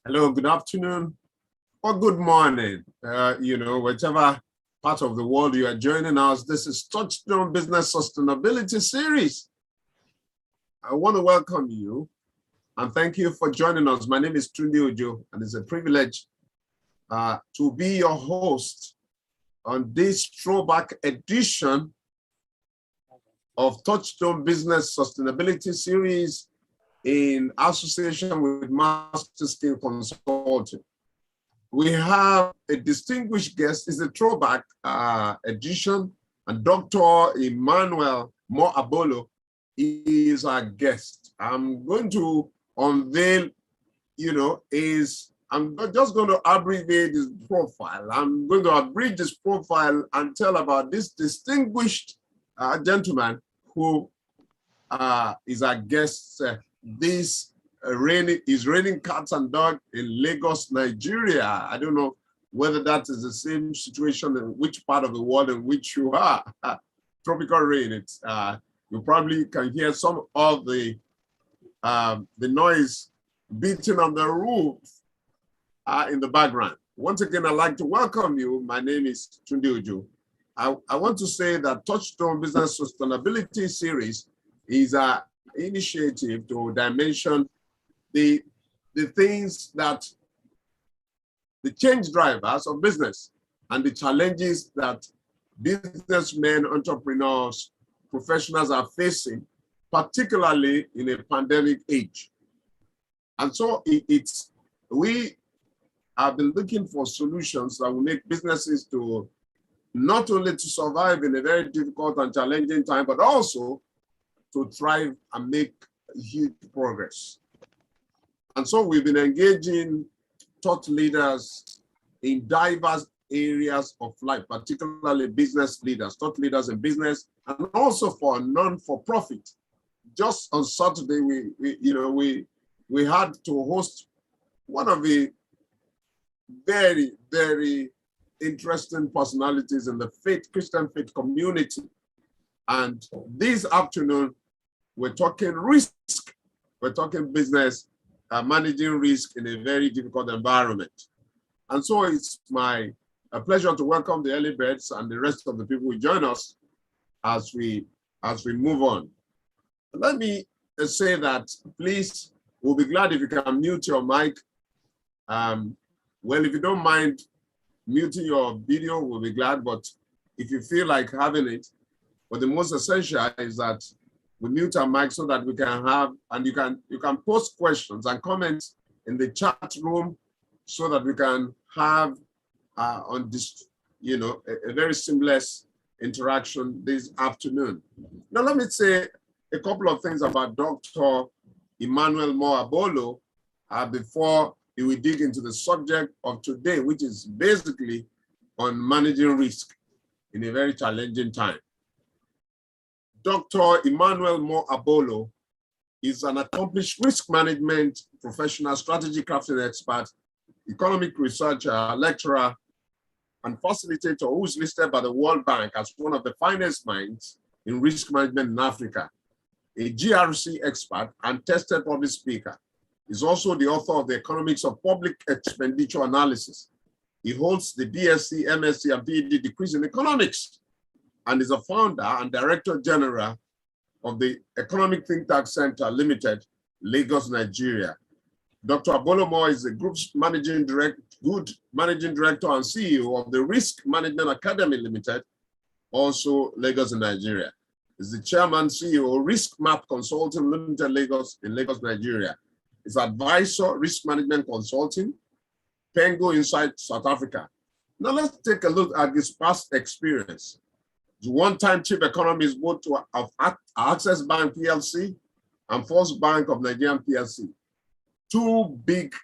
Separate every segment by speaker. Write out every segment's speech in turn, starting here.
Speaker 1: Hello, good afternoon, or good morning. Whichever part of the world you are joining us, this is Touchstone Business Sustainability Series. I want to welcome you and thank you for joining us. My name is Tunde Ojo, and it's a privilege to be your host on this throwback edition of Touchstone Business Sustainability Series in association with Master Scale Consulting. We have a distinguished guest. It's a throwback edition, and Dr. Emmanuel Mo Abolo is our guest. I'm going to unveil, I'm just going to abbreviate his profile. I'm going to abridge this profile and tell about this distinguished gentleman who is our guest. This raining cats and dogs in Lagos, Nigeria. I don't know whether that is the same situation in which part of the world in which you are. Tropical rain. It's you probably can hear some of the noise beating on the roof in the background. Once again, I'd like to welcome you. My name is Tunde Ojo. I want to say that Touchstone Business Sustainability Series is an initiative to dimension the things that the change drivers of business and the challenges that businessmen, entrepreneurs, professionals are facing, particularly in a pandemic age. And so we have been looking for solutions that will make businesses to not only to survive in a very difficult and challenging time, but also to thrive and make huge progress. And so we've been engaging thought leaders in diverse areas of life, particularly business leaders, thought leaders in business, and also for non-for-profit. Just on Saturday, we had to host one of the very, very interesting personalities in the Christian faith community. And this afternoon, we're talking risk. We're talking business, managing risk in a very difficult environment. And so it's my pleasure to welcome the early birds and the rest of the people who join us as we move on. Let me say that, please, we'll be glad if you can mute your mic. Well, if you don't mind muting your video, we'll be glad, but if you feel like having it, but the most essential is that we mute our mic so that we can have, and you can post questions and comments in the chat room so that we can have on this, a very seamless interaction this afternoon. Now, let me say a couple of things about Dr. Emmanuel Mo Abolo before we dig into the subject of today, which is basically on managing risk in a very challenging time. Dr. Emmanuel Mo Abolo is an accomplished risk management professional, strategy crafting expert, economic researcher, lecturer, and facilitator who is listed by the World Bank as one of the finest minds in risk management in Africa, a GRC expert and tested public speaker. He's also the author of the Economics of Public Expenditure Analysis. He holds the BSc, MSc, and PhD degrees in economics, and is a founder and director general of the Economic Think Tank Center Limited, Lagos, Nigeria. Dr. Abolo Mo is the group's managing director and CEO of the Risk Management Academy Limited, also Lagos, Nigeria. is the chairman, CEO, Risk Map Consulting Limited, Lagos, in Lagos, Nigeria. Is advisor, Risk Management Consulting, Pengo Insight, South Africa. Now let's take a look at his past experience. The one-time chief economist both of Access Bank PLC and First Bank of Nigeria PLC, two big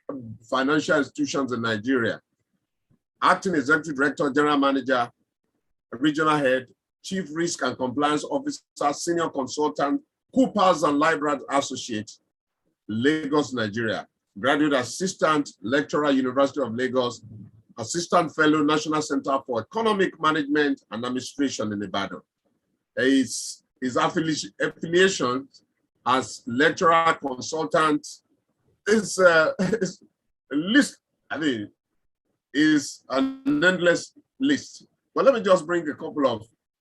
Speaker 1: financial institutions in Nigeria. Acting Executive Director, General Manager, Regional Head, Chief Risk and Compliance Officer, Senior Consultant, Coopers and Library Associate, Lagos, Nigeria. Graduate Assistant Lecturer, University of Lagos, Assistant Fellow, National Center for Economic Management and Administration in Ibadan. His affiliation as lecturer consultant is a list, is an endless list. But let me just bring a couple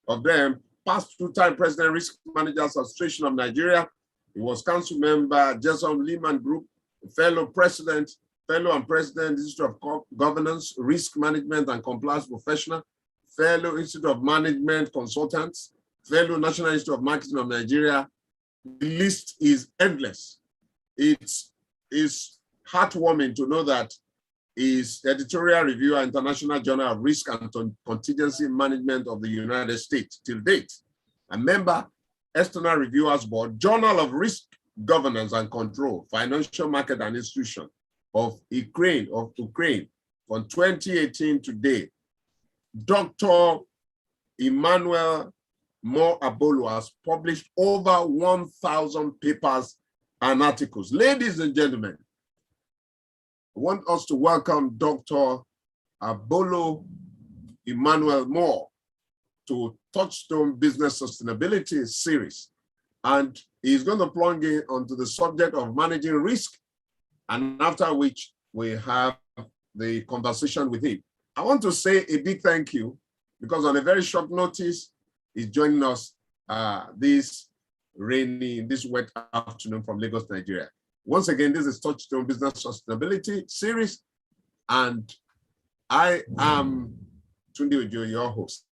Speaker 1: of them. Past two-time President, Risk Managers Association of Nigeria. He was council member, Jason Lehman Group, fellow and president, Institute of Governance, Risk Management and Compliance Professional, fellow Institute of Management Consultants, fellow National Institute of Marketing of Nigeria. The list is endless. It's heartwarming to know that is editorial reviewer, International Journal of Risk and Contingency Management of the United States till date. A member, External Reviewers Board, Journal of Risk Governance and Control, Financial Market and Institution of Ukraine from 2018 to date. Dr. Emmanuel Mo Abolo has published over 1,000 papers and articles. Ladies and gentlemen, I want us to welcome Dr. Abolo Emmanuel Moore to Touchstone Business Sustainability series. And he's going to plunge in onto the subject of managing risk, and after which we have the conversation with him. I want to say a big thank you because on a very short notice, he's joining us this wet afternoon from Lagos, Nigeria. Once again, this is Touchstone Business Sustainability series, and I am Tunde Ojo, your host.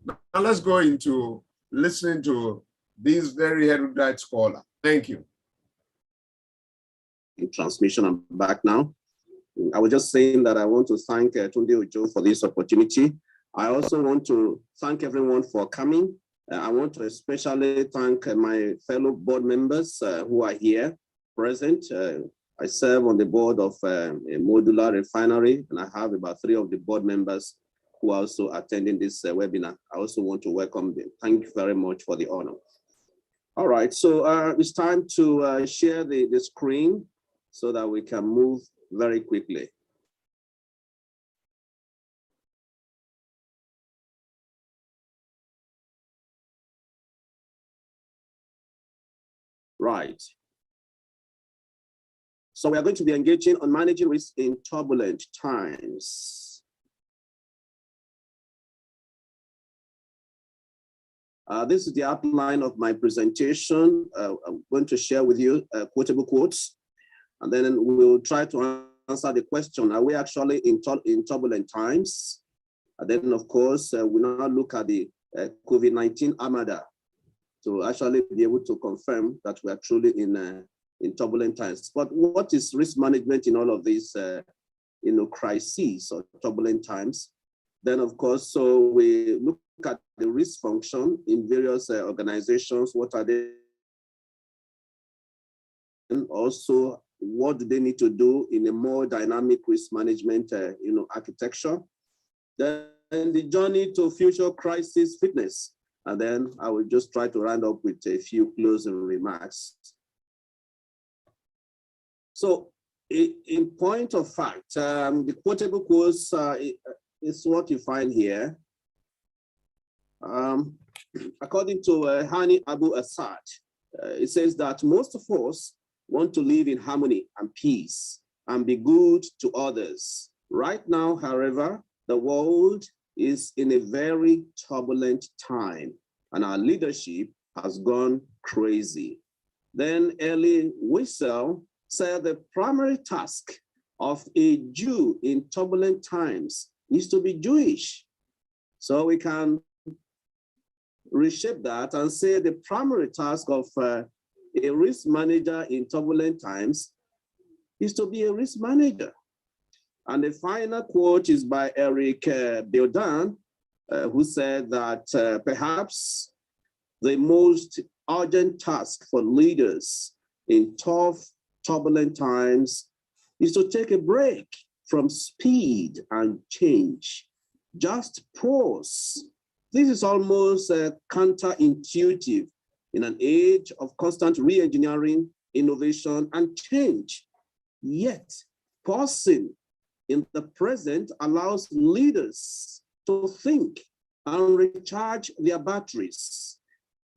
Speaker 1: Now let's go into listening to this very erudite scholar. Thank you.
Speaker 2: In transmission, I'm back now. I was just saying that I want to thank Tunde Ojo for this opportunity. I also want to thank everyone for coming. I want to especially thank my fellow board members who are here present. I serve on the board of a modular refinery, and I have about 3 of the board members who are also attending this webinar. I also want to welcome them. Thank you very much for the honor. All right, so it's time to share the screen so that we can move very quickly. Right. So we are going to be engaging on managing risk in turbulent times. This is the outline of my presentation. I'm going to share with you quotable quotes, and then we'll try to answer the question, are we actually in turbulent times? And then, of course, we'll now look at the COVID-19 armada to actually be able to confirm that we are truly in turbulent times. But what is risk management in all of these crises or turbulent times? Then, of course, so we look at the risk function in various organizations. What are they? And also, what do they need to do in a more dynamic risk management architecture? Then the journey to future crisis fitness. And then I will just try to round up with a few closing remarks. So in point of fact, the quotable quotes is what you find here. According to Hani Abu Assad, it says that most of us want to live in harmony and peace and be good to others. Right now, however, the world is in a very turbulent time and our leadership has gone crazy. Then Elie Wiesel said the primary task of a Jew in turbulent times is to be Jewish. So we can reshape that and say the primary task of a risk manager in turbulent times is to be a risk manager. And the final quote is by Eric Bildon, who said that perhaps the most urgent task for leaders in tough, turbulent times is to take a break from speed and change. Just pause. This is almost counterintuitive in an age of constant re-engineering, innovation, and change. Yet, pausing in the present allows leaders to think and recharge their batteries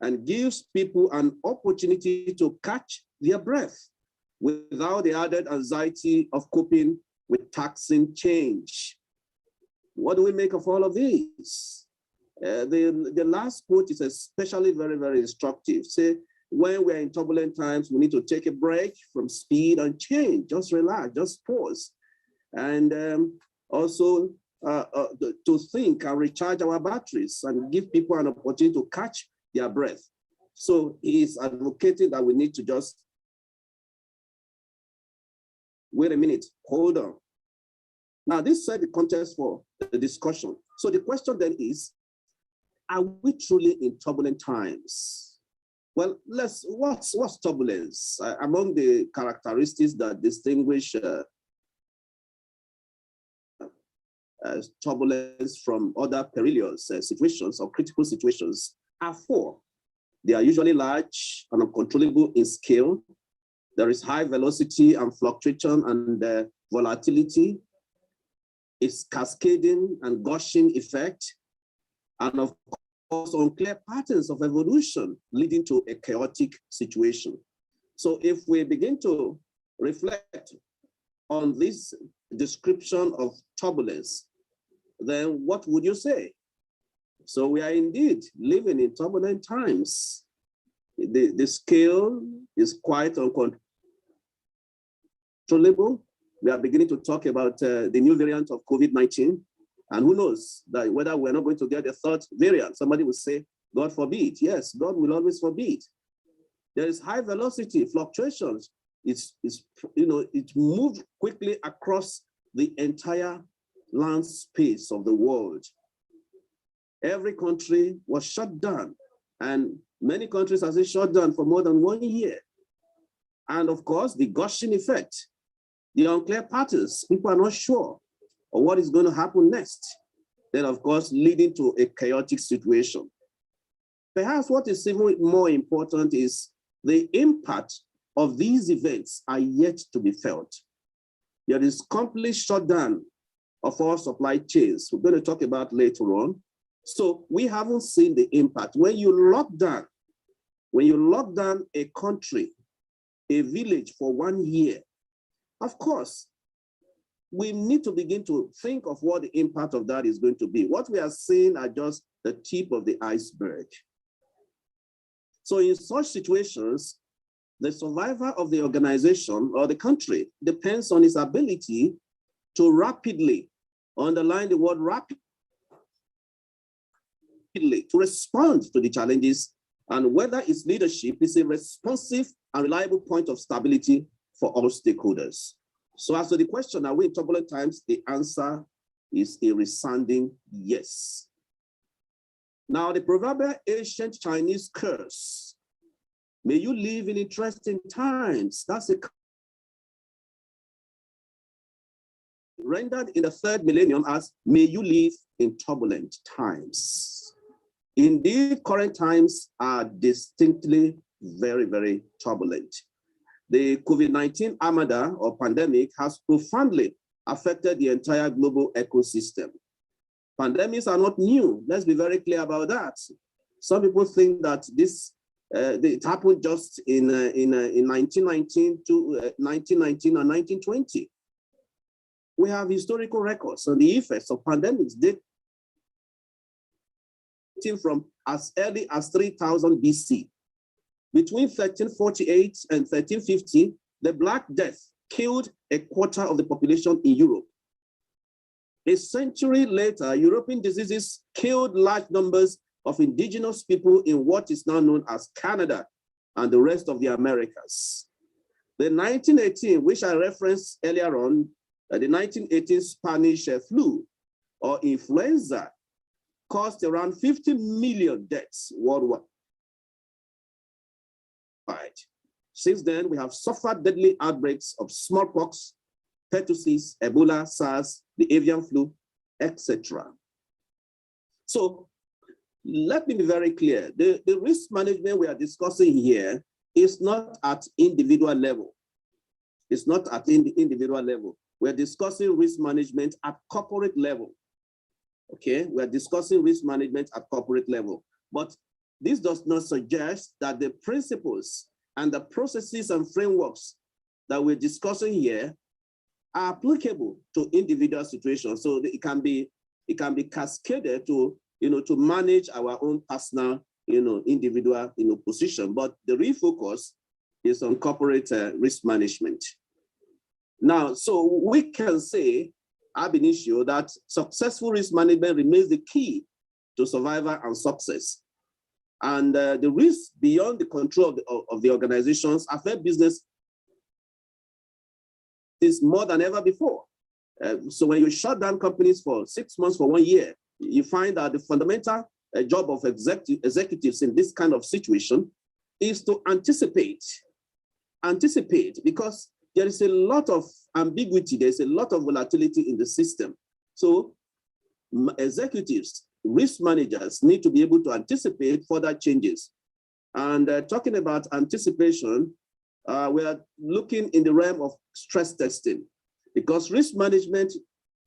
Speaker 2: and gives people an opportunity to catch their breath without the added anxiety of coping with taxing change. What do we make of all of these? The last quote is especially very, very instructive. Say, when we're in turbulent times, we need to take a break from speed and change. Just relax, just pause. And also to think and recharge our batteries and give people an opportunity to catch their breath. So he is advocating that we need to just, wait a minute, hold on. Now this set the context for the discussion. So the question then is, are we truly in turbulent times? Well, what's turbulence? Among the characteristics that distinguish turbulence from other perilous situations or critical situations are four. They are usually large and uncontrollable in scale. There is high velocity and fluctuation and volatility. It's cascading and gushing effect. And of course, unclear patterns of evolution leading to a chaotic situation. So if we begin to reflect on this description of turbulence, then what would you say? So we are indeed living in turbulent times. The scale is quite uncontrollable. We are beginning to talk about the new variant of COVID-19. And who knows that whether we're not going to get a third variant. Somebody will say, God forbid. Yes, God will always forbid. There is high velocity fluctuations. It moved quickly across the entire land space of the world. Every country was shut down, and many countries have been shut down for more than 1 year. And of course, the gushing effect, the unclear patterns, people are not sure of what is going to happen next. Then, of course, leading to a chaotic situation. Perhaps what is even more important is the impact of these events are yet to be felt. There is complete shutdown of our supply chains. We're going to talk about later on. So we haven't seen the impact. When you lock down a country, a village for 1 year, of course, we need to begin to think of what the impact of that is going to be. What we are seeing are just the tip of the iceberg. So in such situations, the survival of the organization or the country depends on its ability to rapidly, underline the word rapidly, to respond to the challenges and whether its leadership is a responsive and reliable point of stability for all stakeholders. So as to the question, are we in turbulent times? The answer is a resounding yes. Now, the proverbial ancient Chinese curse, may you live in interesting times. That's a rendered in the 3rd millennium as may you live in turbulent times. Indeed, current times are distinctly very, very turbulent. The COVID-19 armada or pandemic has profoundly affected the entire global ecosystem. Pandemics are not new. Let's be very clear about that. Some people think that it happened just in 1919 to 1919 and 1920. We have historical records on the effects of pandemics dating from as early as 3000 BC. Between 1348 and 1350, the Black Death killed a quarter of the population in Europe. A century later, European diseases killed large numbers of indigenous people in what is now known as Canada and the rest of the Americas. The 1918, which I referenced earlier on, the 1918 Spanish flu or influenza caused around 50 million deaths worldwide. Since then, we have suffered deadly outbreaks of smallpox, pertussis, Ebola, SARS, the avian flu, etc. So let me be very clear. The risk management we are discussing here is not at individual level. It's not at individual level. We're discussing risk management at corporate level. Okay, we're discussing risk management at corporate level. But this does not suggest that the principles and the processes and frameworks that we're discussing here are applicable to individual situations. So it can be cascaded to, to manage our own personal, individual, position. But the real focus is on corporate risk management. Now, so we can say, ab initio, that successful risk management remains the key to survival and success. And the risks beyond the control of the organizations affect business is more than ever before. So when you shut down companies for 6 months, for 1 year, you find that the fundamental job of executives in this kind of situation is to anticipate, because there is a lot of ambiguity, there's a lot of volatility in the system. So executives, risk managers need to be able to anticipate further changes. And talking about anticipation, we are looking in the realm of stress testing, because risk management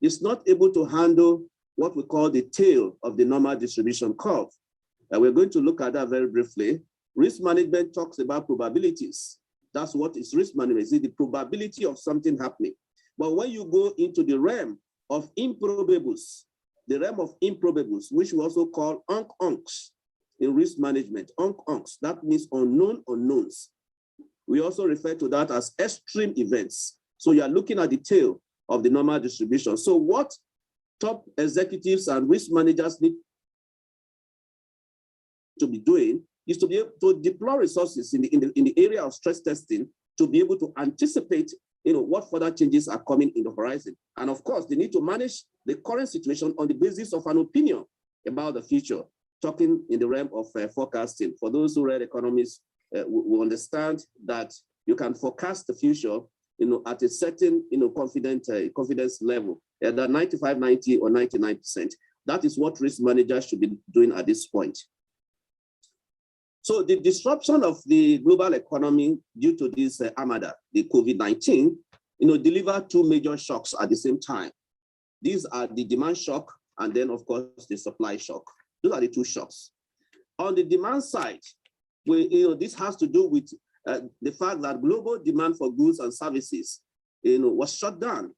Speaker 2: is not able to handle what we call the tail of the normal distribution curve. We're going to look at that very briefly. Risk management talks about probabilities. That's what is risk management, is the probability of something happening. But when you go into the realm of improbables, which we also call unks in risk management, unks, that means unknown unknowns. We also refer to that as extreme events. So you are looking at the tail of the normal distribution. So what top executives and risk managers need to be doing is to be able to deploy resources in the area of stress testing to be able to anticipate what further changes are coming in the horizon. And of course, they need to manage the current situation on the basis of an opinion about the future, talking in the realm of forecasting. For those who read economics, will understand that you can forecast the future, at a certain, confidence level, either 95, 90, or 99%. That is what risk managers should be doing at this point. So the disruption of the global economy due to this armada, the COVID-19, delivered two major shocks at the same time. These are the demand shock and then, of course, the supply shock. Those are the two shocks. On the demand side, this has to do with the fact that global demand for goods and services, was shut down.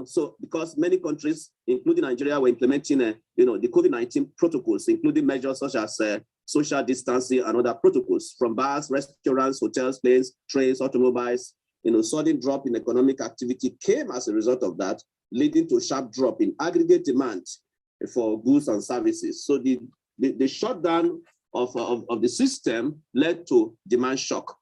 Speaker 2: So because many countries, including Nigeria, were implementing, the COVID-19 protocols, including measures such as social distancing and other protocols from bars, restaurants, hotels, planes, trains, automobiles. Sudden drop in economic activity came as a result of that, leading to a sharp drop in aggregate demand for goods and services. So the shutdown of the system led to demand shock.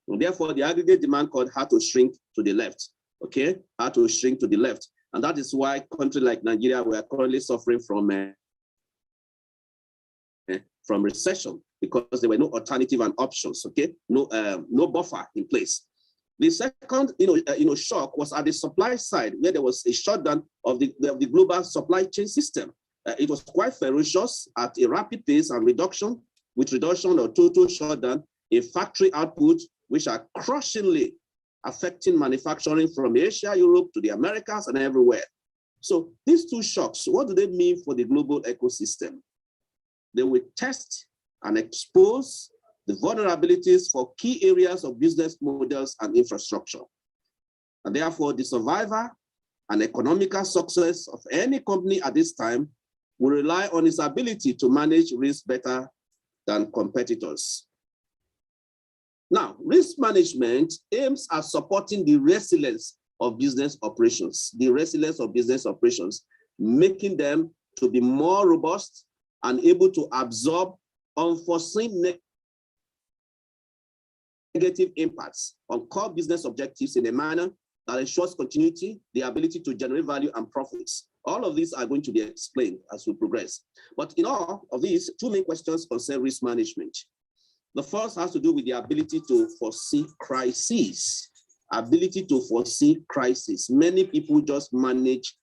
Speaker 2: And therefore, the aggregate demand curve had to shrink to the left. Okay, had to shrink to the left. And that is why countries like Nigeria were currently suffering from recession, because there were no alternative and options, okay? No buffer in place. The second, shock was at the supply side, where there was a shutdown of the global supply chain system. It was quite ferocious at a rapid pace and reduction or total shutdown in factory output, which are crushingly affecting manufacturing from Asia, Europe to the Americas and everywhere. So these two shocks, what do they mean for the global ecosystem? They will test and expose the vulnerabilities for key areas of business models and infrastructure. And therefore, the survival and economical success of any company at this time will rely on its ability to manage risk better than competitors. Now, risk management aims at supporting the resilience of business operations, making them to be more robust and able to absorb unforeseen negative impacts on core business objectives in a manner that ensures continuity, the ability to generate value and profits. All of these are going to be explained as we progress. But in all of these, two main questions concern risk management. The first has to do with the ability to foresee crises. Ability to foresee crisis. Many people just manage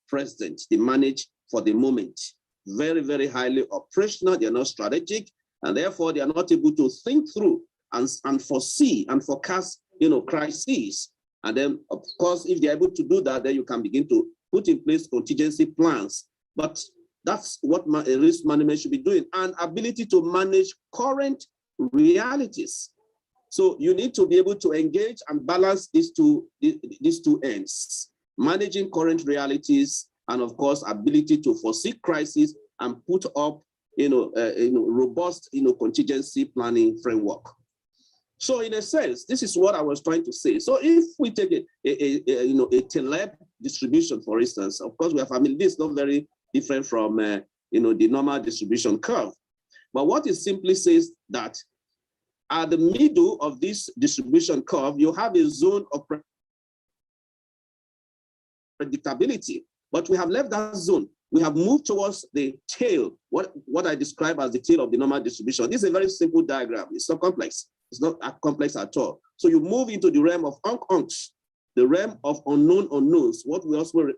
Speaker 2: present. They manage for the moment. Very, very highly operational. They are not strategic, and therefore they are not able to think through and foresee and forecast, crises. And then, of course, if they're able to do that, then you can begin to put in place contingency plans. But that's what risk management should be doing. And ability to manage current realities. So you need to be able to engage and balance these two ends, managing current realities, and of course, ability to foresee crises and put up, robust, contingency planning framework. So in a sense, this is what I was trying to say. So if we take a Taleb distribution, for instance, of course, we are familiar, this is not very different from, the normal distribution curve. But what it simply says that at the middle of this distribution curve, you have a zone of predictability, but we have left that zone. We have moved towards the tail, what I describe as the tail of the normal distribution. This is a very simple diagram. It's not complex. It's not complex at all. So you move into the realm of unks, the realm of unknown unknowns, what we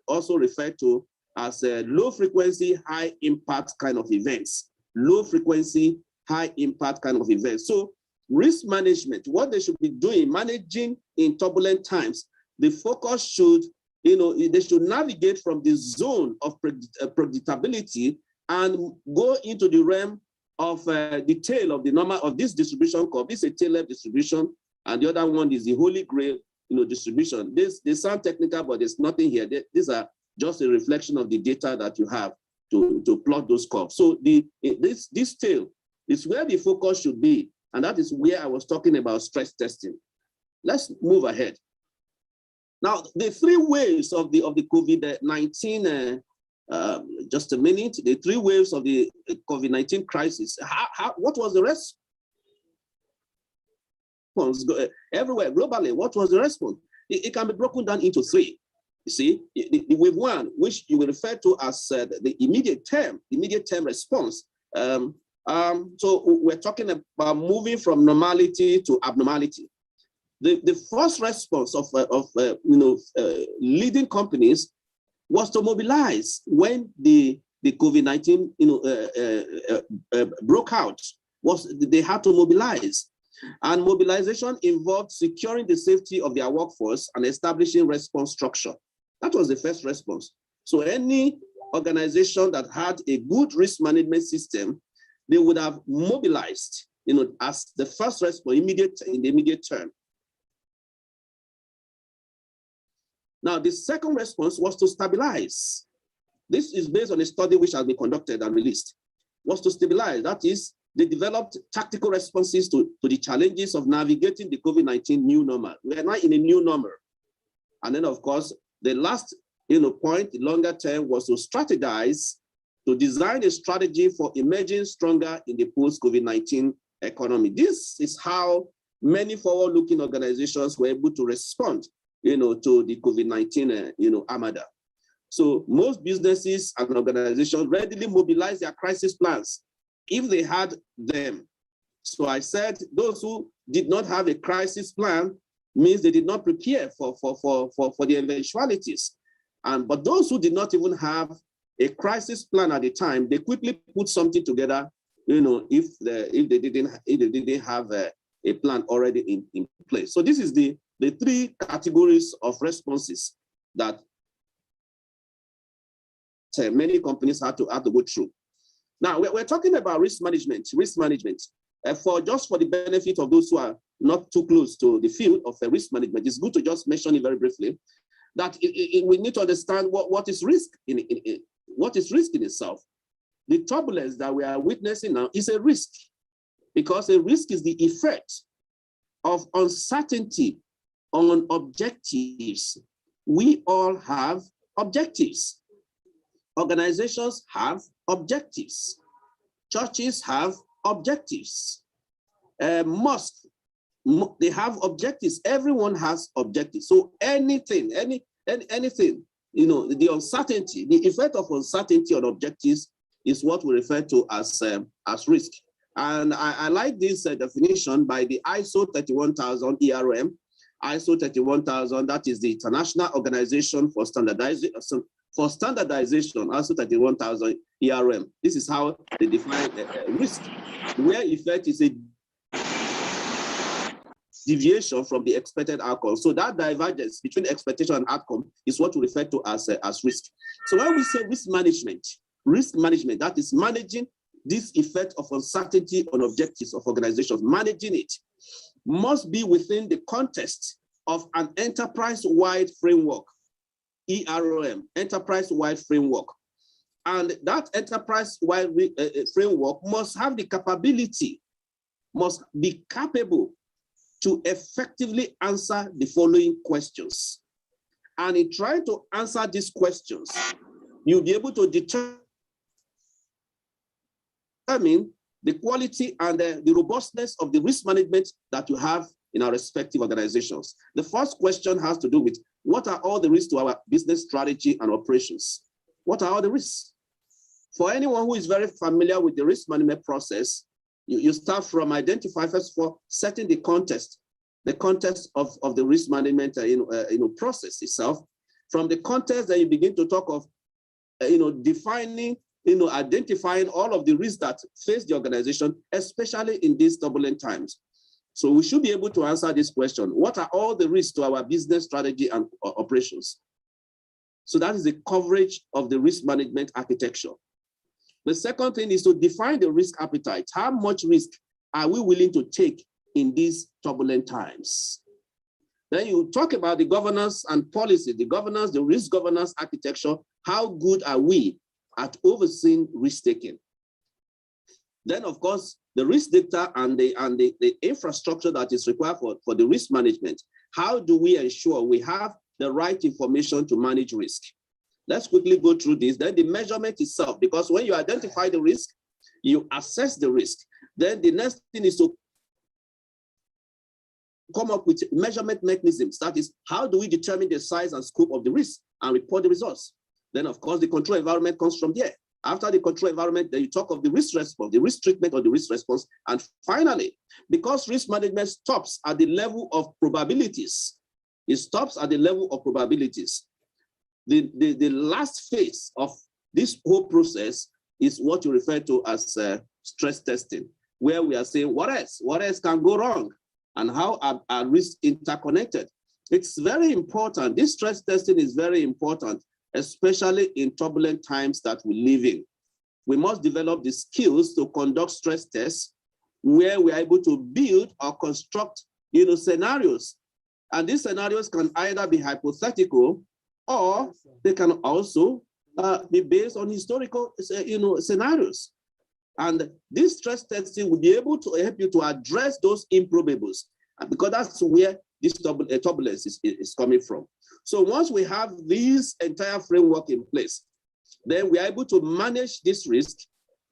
Speaker 2: also refer to as low frequency, high impact kind of events. Low frequency, high impact kind of events. So risk management, what they should be doing, managing in turbulent times, the focus should, they should navigate from the zone of predictability and go into the realm of the tail of the normal of this distribution curve. This is a tail-left distribution, and the other one is the holy grail, distribution. They sound technical, but there's nothing here. These are just a reflection of the data that you have to plot those curves. So this tail is where the focus should be, and that is where I was talking about stress testing. Let's move ahead. Now, the three waves of the COVID-19, just a minute, the three waves of the COVID-19 crisis, what was the response? Everywhere, globally, what was the response? It can be broken down into three. You see, the wave one, which you will refer to as the immediate term response. So we're talking about moving from normality to abnormality. The first response of leading companies was to mobilize when the COVID-19 broke out. They had to mobilize, and mobilization involved securing the safety of their workforce and establishing response structure. That was the first response. So any organization that had a good risk management system, they would have mobilized, as the first response in the immediate term. Now, the second response was to stabilize. This is based on a study which has been conducted and released. Was to stabilize. That is, they developed tactical responses to the challenges of navigating the COVID-19 new normal. We are now in a new normal. And then, of course, the last point, the longer term, was to strategize, to design a strategy for emerging stronger in the post-COVID-19 economy. This is how many forward-looking organizations were able to respond to the COVID-19, armada. So most businesses and organizations readily mobilize their crisis plans if they had them. So I said those who did not have a crisis plan means they did not prepare for the eventualities. But those who did not even have a crisis plan at the time, they quickly put something together, if they didn't have a plan already in place. So this is the three categories of responses that many companies have to go through. Now, we're talking about risk management. For the benefit of those who are not too close to the field of risk management, it's good to just mention it very briefly, that we need to understand what is risk what is risk in itself. The turbulence that we are witnessing now is a risk, because a risk is the effect of uncertainty on objectives. We all have objectives. Organizations have objectives. Churches have objectives. Mosques, they have objectives. Everyone has objectives. So anything, anything, the uncertainty, the effect of uncertainty on objectives is what we refer to as risk. And I like this definition by the ISO 31000 ERM. ISO 31000, that is the International Organization for Standardization, ISO 31000 ERM. This is how they define risk, where effect is a deviation from the expected outcome. So that divergence between expectation and outcome is what we refer to as risk. So when we say risk management, that is managing this effect of uncertainty on objectives of organizations, managing it must be within the context of an enterprise-wide framework, ERM, enterprise-wide framework. And that enterprise-wide framework must have the capability, must be capable to effectively answer the following questions. And in trying to answer these questions, you'll be able to determine the quality and the robustness of the risk management that you have in our respective organizations. The first question has to do with what are all the risks to our business strategy and operations? What are all the risks? For anyone who is very familiar with the risk management process, you start from identify first for setting the context of the risk management process itself. From the context, then you begin to talk of defining, identifying all of the risks that face the organization, especially in these turbulent times. So we should be able to answer this question: what are all the risks to our business strategy and operations? So that is the coverage of the risk management architecture. The second thing is to define the risk appetite. How much risk are we willing to take in these turbulent times? Then you talk about the governance and policy, the governance, the risk governance architecture. How good are we at overseeing risk taking? Then, of course, the risk data and the infrastructure that is required for the risk management. How do we ensure we have the right information to manage risk? Let's quickly go through this. Then the measurement itself, because when you identify the risk, you assess the risk. Then the next thing is to come up with measurement mechanisms. That is, how do we determine the size and scope of the risk and report the results? Then, of course, the control environment comes from there. After the control environment, then you talk of the risk response, the risk treatment or the risk response. And finally, because risk management stops at the level of probabilities, it stops at the level of probabilities. The last phase of this whole process is what you refer to as stress testing, where we are saying, what else can go wrong? And how are risks interconnected? It's very important. This stress testing is very important, especially in turbulent times that we live in. We must develop the skills to conduct stress tests where we are able to build or construct scenarios. And these scenarios can either be hypothetical or they can also be based on historical scenarios. And this stress testing will be able to help you to address those improbables, because that's where this turbulence is coming from. So once we have this entire framework in place, then we are able to manage this risk,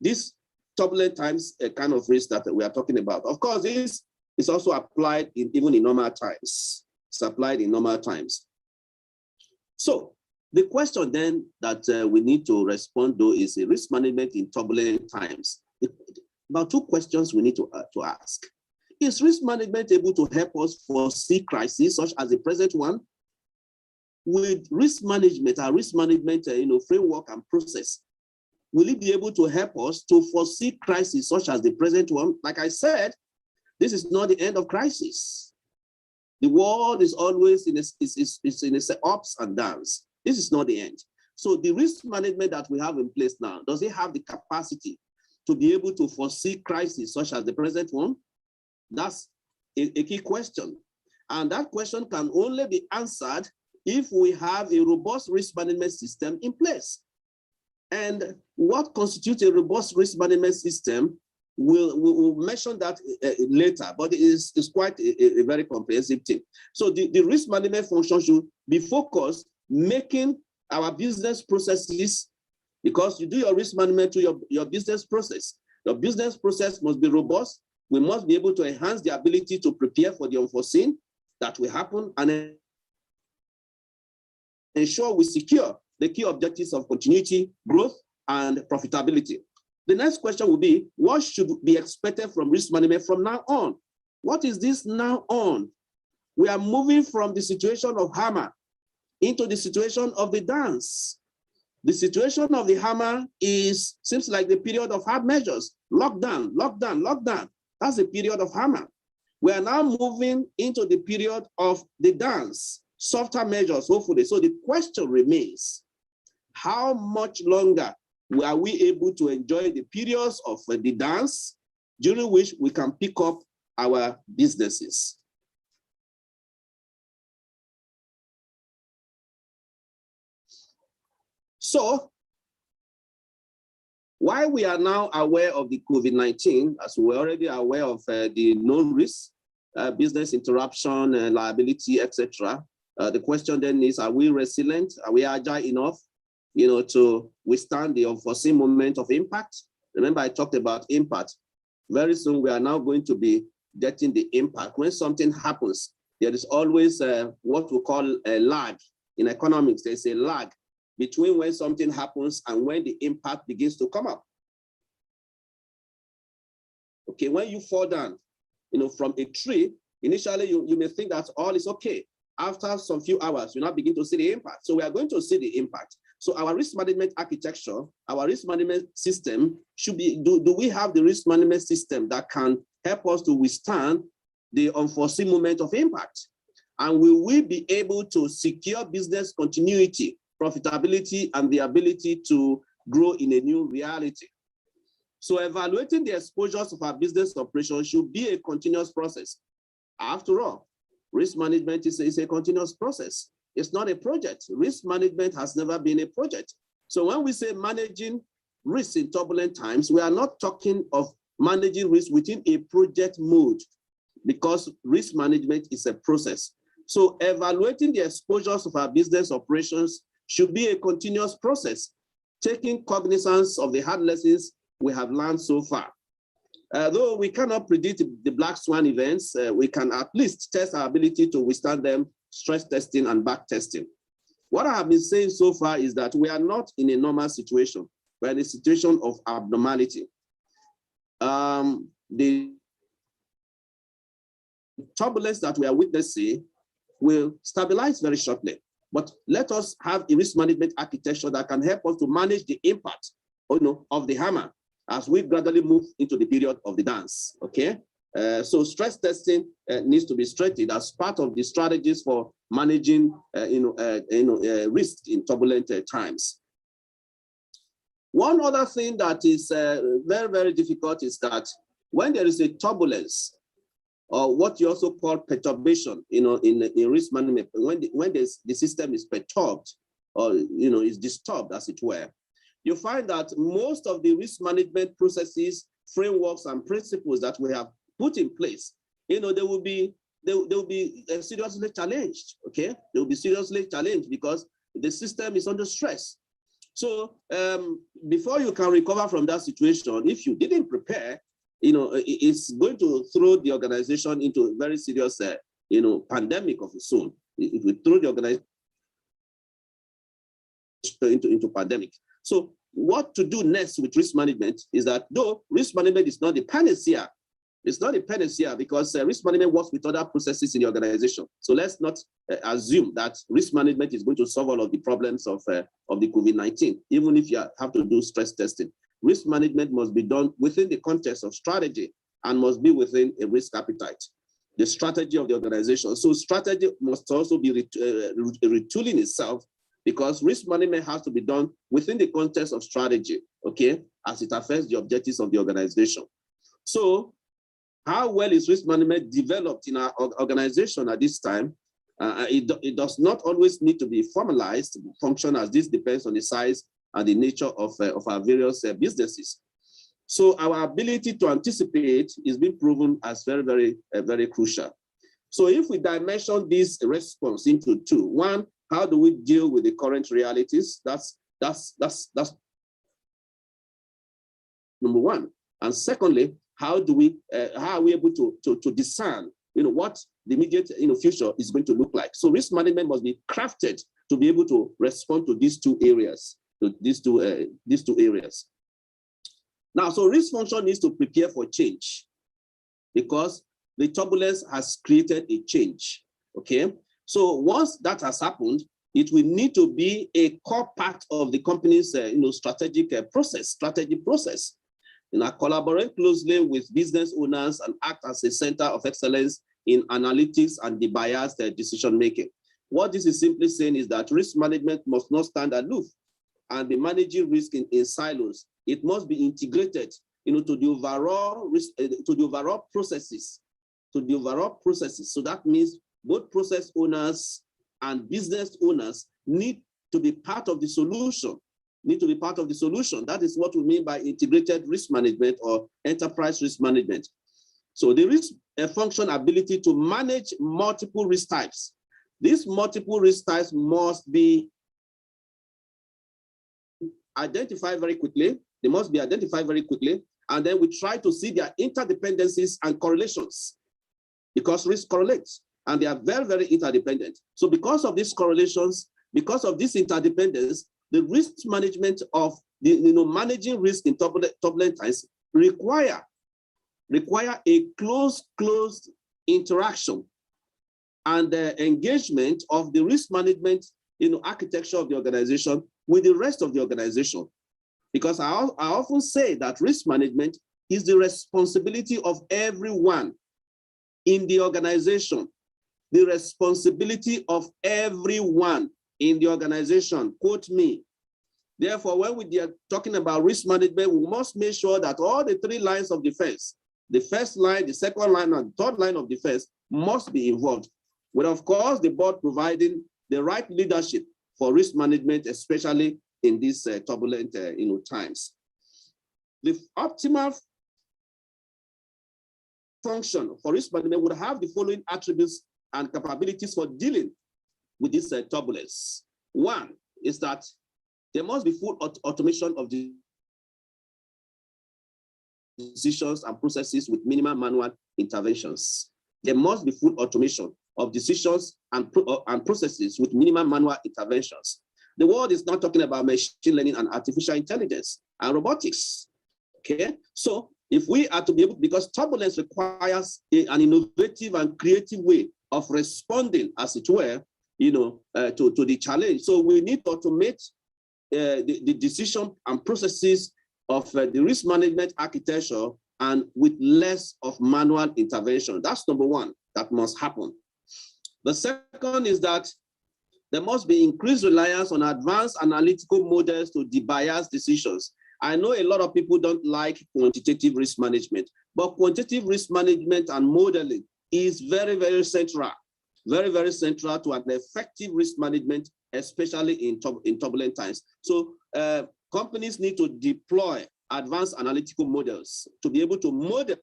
Speaker 2: this turbulent times kind of risk that we are talking about. Of course, this is also applied even in normal times. It's applied in normal times. So the question then that we need to respond to is risk management in turbulent times. About two questions we need to ask. Is risk management able to help us foresee crises such as the present one? With risk management, our risk management framework and process, will it be able to help us to foresee crises such as the present one? Like I said, this is not the end of crisis. The world is always in ups and downs. This is not the end. So the risk management that we have in place now, does it have the capacity to be able to foresee crises such as the present one? That's a key question. And that question can only be answered if we have a robust risk management system in place. And what constitutes a robust risk management system, we'll mention that later, but it's quite a very comprehensive thing. So the risk management function should be focused, making our business processes because you do your risk management to your business process. Your business process must be robust. We must be able to enhance the ability to prepare for the unforeseen that will happen and ensure we secure the key objectives of continuity, growth, and profitability. The next question will be, what should be expected from risk management from now on? What is this now on? We are moving from the situation of hammer into the situation of the dance. The situation of the hammer seems like the period of hard measures. Lockdown, lockdown, lockdown. That's the period of hammer. We are now moving into the period of the dance, softer measures, hopefully. So the question remains, how much longer are we able to enjoy the periods of the dance during which we can pick up our businesses? So, while we are now aware of the COVID-19, as we're already aware of the known risks, business interruption, liability, etc., the question then is, are we resilient? Are we agile enough, to withstand the unforeseen moment of impact? Remember, I talked about impact. Very soon, we are now going to be getting the impact. When something happens, there is always what we call a lag. In economics, there's a lag between when something happens and when the impact begins to come up. Okay, when you fall down, from a tree, initially you may think that all is okay. After some few hours, you now begin to see the impact. So we are going to see the impact. So our risk management architecture, our risk management system should be, do we have the risk management system that can help us to withstand the unforeseen moment of impact? And will we be able to secure business continuity, profitability, and the ability to grow in a new reality? So evaluating the exposures of our business operations should be a continuous process. After all, risk management is a continuous process. It's not a project. Risk management has never been a project. So when we say managing risk in turbulent times, we are not talking of managing risk within a project mode, because risk management is a process. So evaluating the exposures of our business operations should be a continuous process, taking cognizance of the hard lessons we have learned so far. Though we cannot predict the black swan events, we can at least test our ability to withstand them, stress testing and back testing. What I have been saying so far is that we are not in a normal situation. We're in a situation of abnormality. The turbulence that we are witnessing will stabilize very shortly. But let us have a risk management architecture that can help us to manage the impact of the hammer as we gradually move into the period of the dance, okay? So stress testing needs to be strengthened as part of the strategies for managing risk in turbulent times. One other thing that is very, very difficult is that when there is a turbulence, or what you also call perturbation, in risk management, when the system is perturbed or is disturbed, as it were, you find that most of the risk management processes, frameworks, and principles that we have put in place, they will be seriously challenged. Okay, they will be seriously challenged because the system is under stress. So before you can recover from that situation, if you didn't prepare, it's going to throw the organization into a very serious, pandemic of its own. It will throw the organization into pandemic. So what to do next with risk management is that, though risk management is not the panacea, it's not a panacea because risk management works with other processes in the organization. So let's not assume that risk management is going to solve all of the problems of the COVID-19, even if you have to do stress testing. Risk management must be done within the context of strategy and must be within a risk appetite, the strategy of the organization. So strategy must also be retooling itself, because risk management has to be done within the context of strategy, okay, as it affects the objectives of the organization. So how well is risk management developed in our organization at this time? It does not always need to be formalized function, as this depends on the size and the nature of our various businesses. So our ability to anticipate is being proven as very, very, very crucial. So if we dimension this response into two: one, how do we deal with the current realities? That's number one. And secondly, how are we able to discern, what the immediate, future is going to look like? So risk management must be crafted to be able to respond to these two areas. Now, so risk function needs to prepare for change because the turbulence has created a change. Okay, so once that has happened, it will need to be a core part of the company's, strategy process. Collaborate closely with business owners and act as a center of excellence in analytics and the biased decision making. What this is simply saying is that risk management must not stand aloof and be managing risk in silos. It must be integrated, to the overall risk, to the overall processes. So that means both process owners and business owners need to be part of the solution. That is what we mean by integrated risk management or enterprise risk management. So the risk function ability to manage multiple risk types. These multiple risk types must be identified very quickly. They must be identified very quickly. And then we try to see their interdependencies and correlations because risk correlates and they are very, very interdependent. So because of these correlations, because of this interdependence, the risk management of managing risk in turbulent times require a close interaction and engagement of the risk management architecture of the organization with the rest of the organization. Because I often say that risk management is the responsibility of everyone in the organization. The responsibility of everyone in the organization, quote me. Therefore, when we are talking about risk management, we must make sure that all the three lines of defense, the first line, the second line, and the third line of defense must be involved. With, of course, the board providing the right leadership for risk management, especially in these turbulent times. The optimal function for risk management would have the following attributes and capabilities for dealing with this turbulence. One is that there must be full automation of the decisions and processes with minimal manual interventions. There must be full automation of decisions and processes with minimal manual interventions. The world is not talking about machine learning and artificial intelligence and robotics. Okay, so if we are to be able, because turbulence requires an innovative and creative way of responding, as it were, to the challenge. So we need to automate the decision and processes of the risk management architecture and with less of manual intervention. That's number one that must happen. The second is that there must be increased reliance on advanced analytical models to de-bias decisions. I know a lot of people don't like quantitative risk management, but quantitative risk management and modeling is very, very central to an effective risk management, especially in turbulent times. So companies need to deploy advanced analytical models to be able to model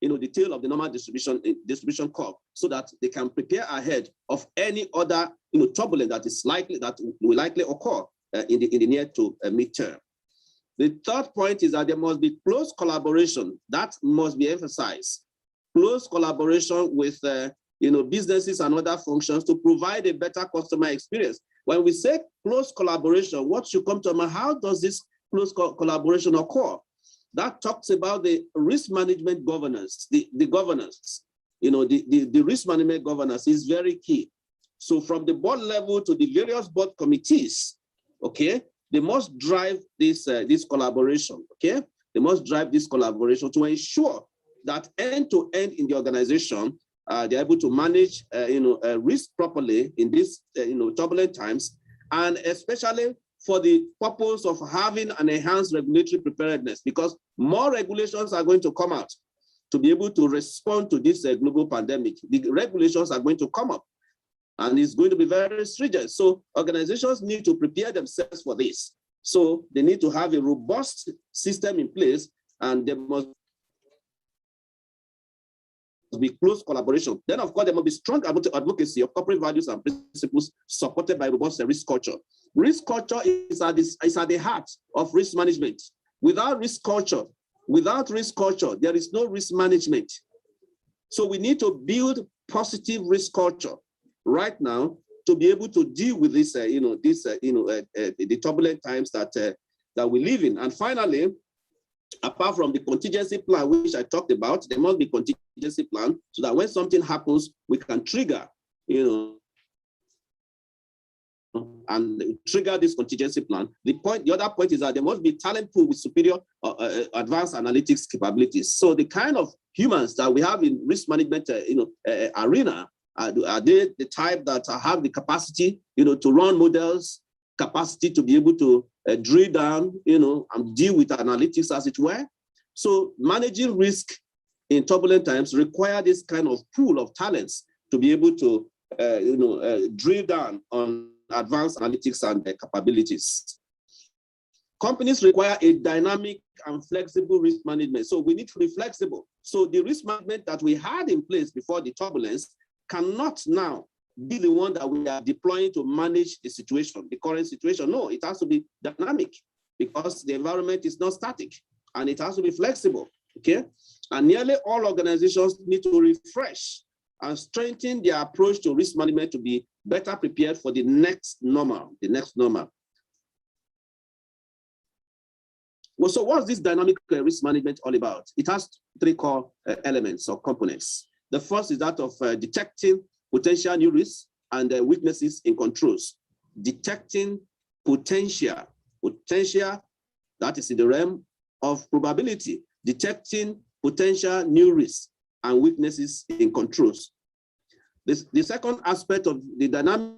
Speaker 2: the tail of the normal distribution curve so that they can prepare ahead of any other turbulence that will likely occur in the near to midterm. The third point is that there must be close collaboration. That must be emphasized. Close collaboration with businesses and other functions to provide a better customer experience. When we say close collaboration, what should come to mind? How does this close collaboration occur? That talks about the risk management governance, the governance. The risk management governance is very key. So from the board level to the various board committees, okay, they must drive this collaboration, okay? They must drive this collaboration to ensure that end to end in the organization, they're able to manage risk properly in these turbulent times, and especially for the purpose of having an enhanced regulatory preparedness, because more regulations are going to come out to be able to respond to this global pandemic. The regulations are going to come up and it's going to be very stringent. So organizations need to prepare themselves for this. So they need to have a robust system in place, and they must be close collaboration. Then, of course, there must be strong advocacy of corporate values and principles supported by robust risk culture. Risk culture is at the heart of risk management. Without risk culture, there is no risk management. So we need to build positive risk culture right now to be able to deal with this, the turbulent times that we live in. And finally, apart from the contingency plan, which I talked about, there must be contingency plan so that when something happens, we can trigger, and trigger this contingency plan. The other point is that there must be talent pool with superior advanced analytics capabilities. So the kind of humans that we have in risk management, arena, are they the type that have the capacity, to run models, capacity to be able to drill down, and deal with analytics as it were. So managing risk in turbulent times require this kind of pool of talents to be able to, drill down on advanced analytics and capabilities. Companies require a dynamic and flexible risk management. So we need to be flexible. So the risk management that we had in place before the turbulence cannot now be the one that we are deploying to manage the situation, the current situation. No, it has to be dynamic because the environment is not static and it has to be flexible, okay? And nearly all organizations need to refresh and strengthen their approach to risk management to be better prepared for the next normal, Well, so what's this dynamic risk management all about? It has three core elements or components. The first is that of detecting potential new risks and weaknesses in controls. Detecting potential, that is in the realm of probability. Detecting potential new risks and weaknesses in controls. The second aspect of the dynamic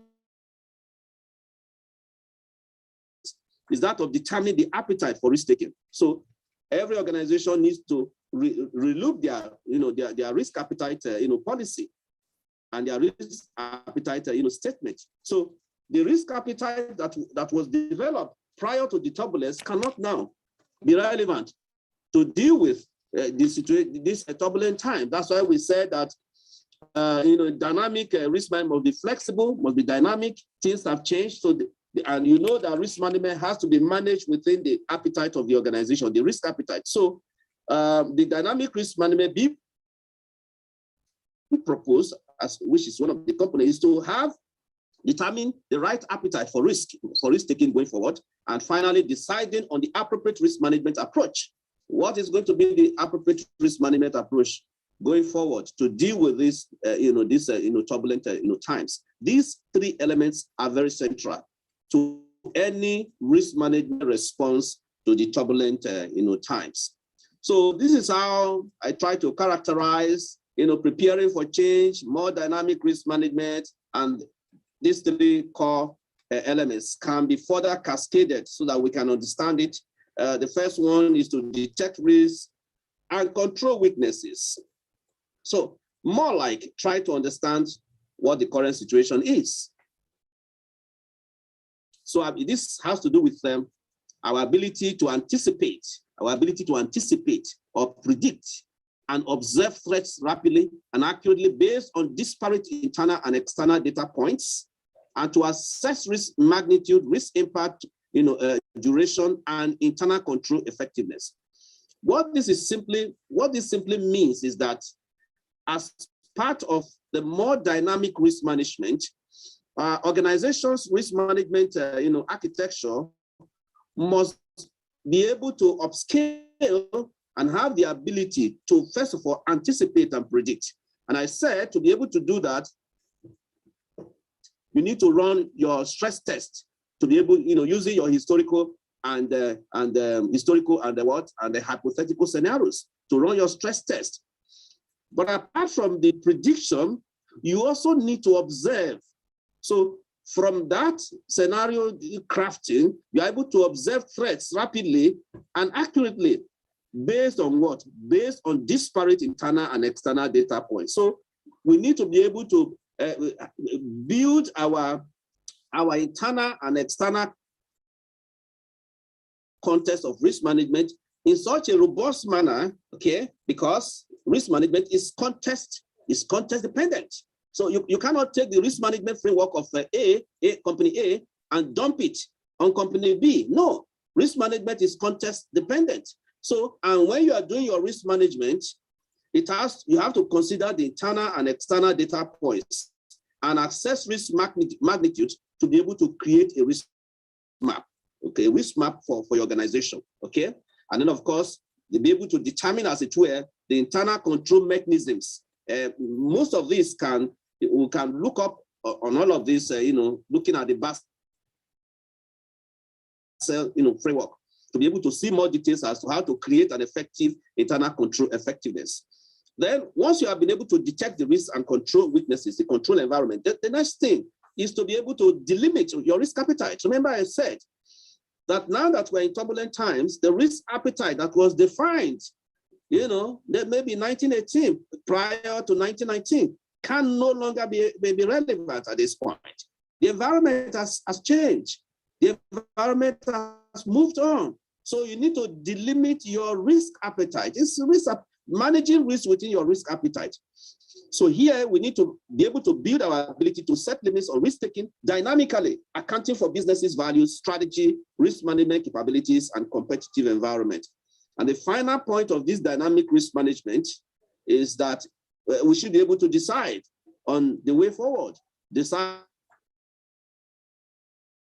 Speaker 2: is that of determining the appetite for risk taking. So every organization needs to relook their risk appetite, policy and their risk appetite, statement. So the risk appetite that was developed prior to the turbulence cannot now be relevant to deal with this turbulent time. That's why we said that dynamic risk management must be flexible, must be dynamic. Things have changed, so and that risk management has to be managed within the appetite of the organization, the risk appetite. So the dynamic risk management be proposed, which is one of the companies, to determine the right appetite for risk taking going forward, and finally deciding on the appropriate risk management approach. What is going to be the appropriate risk management approach going forward to deal with this, turbulent, times? These three elements are very central to any risk management response to the turbulent, times. So this is how I try to characterize, preparing for change, more dynamic risk management, and these three core elements can be further cascaded so that we can understand it. The first one is to detect risks and control weaknesses. So more like try to understand what the current situation is. So this has to do with our ability to anticipate or predict and observe threats rapidly and accurately based on disparate internal and external data points, and to assess risk magnitude, risk impact, duration, and internal control effectiveness. What this simply means is that as part of the more dynamic risk management, organizations' risk management, architecture must be able to upscale and have the ability to, first of all, anticipate and predict. And I said to be able to do that, you need to run your stress test to be able, using your historical and the hypothetical scenarios to run your stress test. But apart from the prediction, you also need to observe. So from that scenario crafting, you're able to observe threats rapidly and accurately based on what? Based on disparate internal and external data points. So we need to be able to build our internal and external context of risk management in such a robust manner, okay? Because risk management is context dependent. So you cannot take the risk management framework of company A and dump it on company B. No, risk management is context dependent. So, and when you are doing your risk management, you have to consider the internal and external data points and assess risk magnitude to be able to create a risk map, okay, risk map for your organization, okay? And then of course, they'll be able to determine, as it were, the internal control mechanisms. Most of these we can look up on all of this, looking at the BSS framework to be able to see more details as to how to create an effective internal control effectiveness. Then once you have been able to detect the risk and control weaknesses, the control environment, the next thing is to be able to delimit your risk appetite. Remember I said that now that we're in turbulent times, the risk appetite that was defined, that maybe 1918 prior to 1919 can no longer be relevant at this point. The environment has changed. The environment has moved on. So you need to delimit your risk appetite. It's managing risk within your risk appetite. So here we need to be able to build our ability to set limits on risk taking dynamically, accounting for businesses' values, strategy, risk management capabilities, and competitive environment. And the final point of this dynamic risk management is that we should be able to decide on the way forward, decide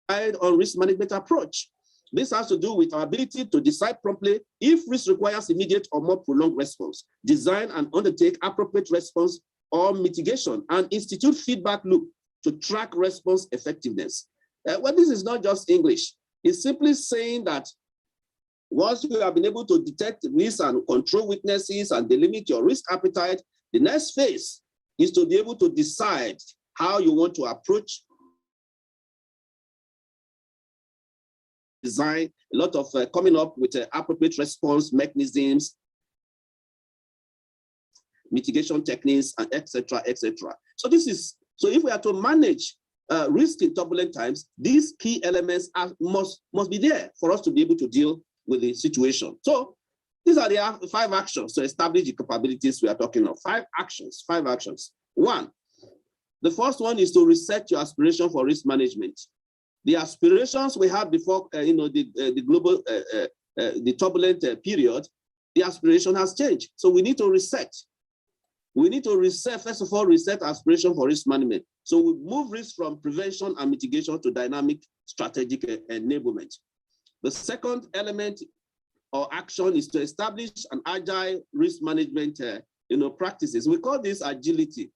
Speaker 2: on risk management approach. This has to do with our ability to decide promptly if risk requires immediate or more prolonged response, design and undertake appropriate response or mitigation, and institute feedback loop to track response effectiveness. Well, this is not just English. It's simply saying that once you have been able to detect risk and control weaknesses and delimit your risk appetite, the next phase is to be able to decide how you want to approach, design, a lot of coming up with appropriate response mechanisms, mitigation techniques, and etc. So if we are to manage risk in turbulent times, these key elements must be there for us to be able to deal with the situation. So these are the 5 actions to establish the capabilities we are talking of. 5 actions. 1, the first one is to reset your aspiration for risk management. The aspirations we had before, the global, the turbulent period, the aspiration has changed. So we need to reset. We need to reset, first of all, reset aspiration for risk management. So we move risk from prevention and mitigation to dynamic strategic enablement. The second element or action is to establish an agile risk management practices. We call this agility.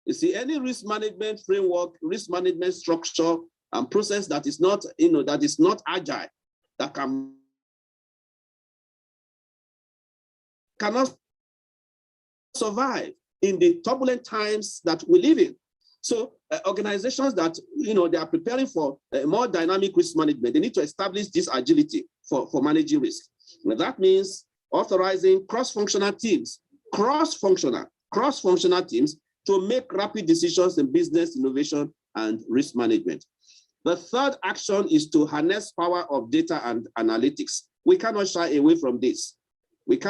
Speaker 2: You see, any risk management framework, risk management structure, and process that is not, that is not agile, that cannot survive in the turbulent times that we live in. So organizations that, they are preparing for more dynamic risk management, they need to establish this agility for managing risk. And that means authorizing cross-functional teams to make rapid decisions in business innovation and risk management. The third action is to harness power of data and analytics. We cannot shy away from this. Risk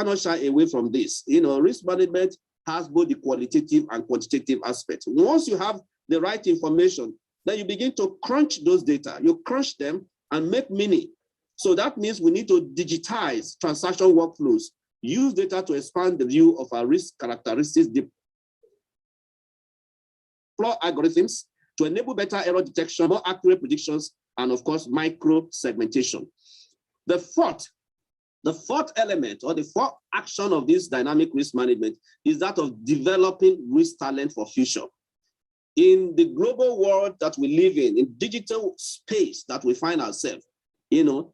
Speaker 2: management has both the qualitative and quantitative aspects. Once you have the right information, then you begin to crunch those data. You crunch them and make meaning. So that means we need to digitize transaction workflows, use data to expand the view of our risk characteristics, deploy algorithms to enable better error detection, more accurate predictions, and of course, micro segmentation. The fourth element or the fourth action of this dynamic risk management is that of developing risk talent for future. In the global world that we live in digital space that we find ourselves, the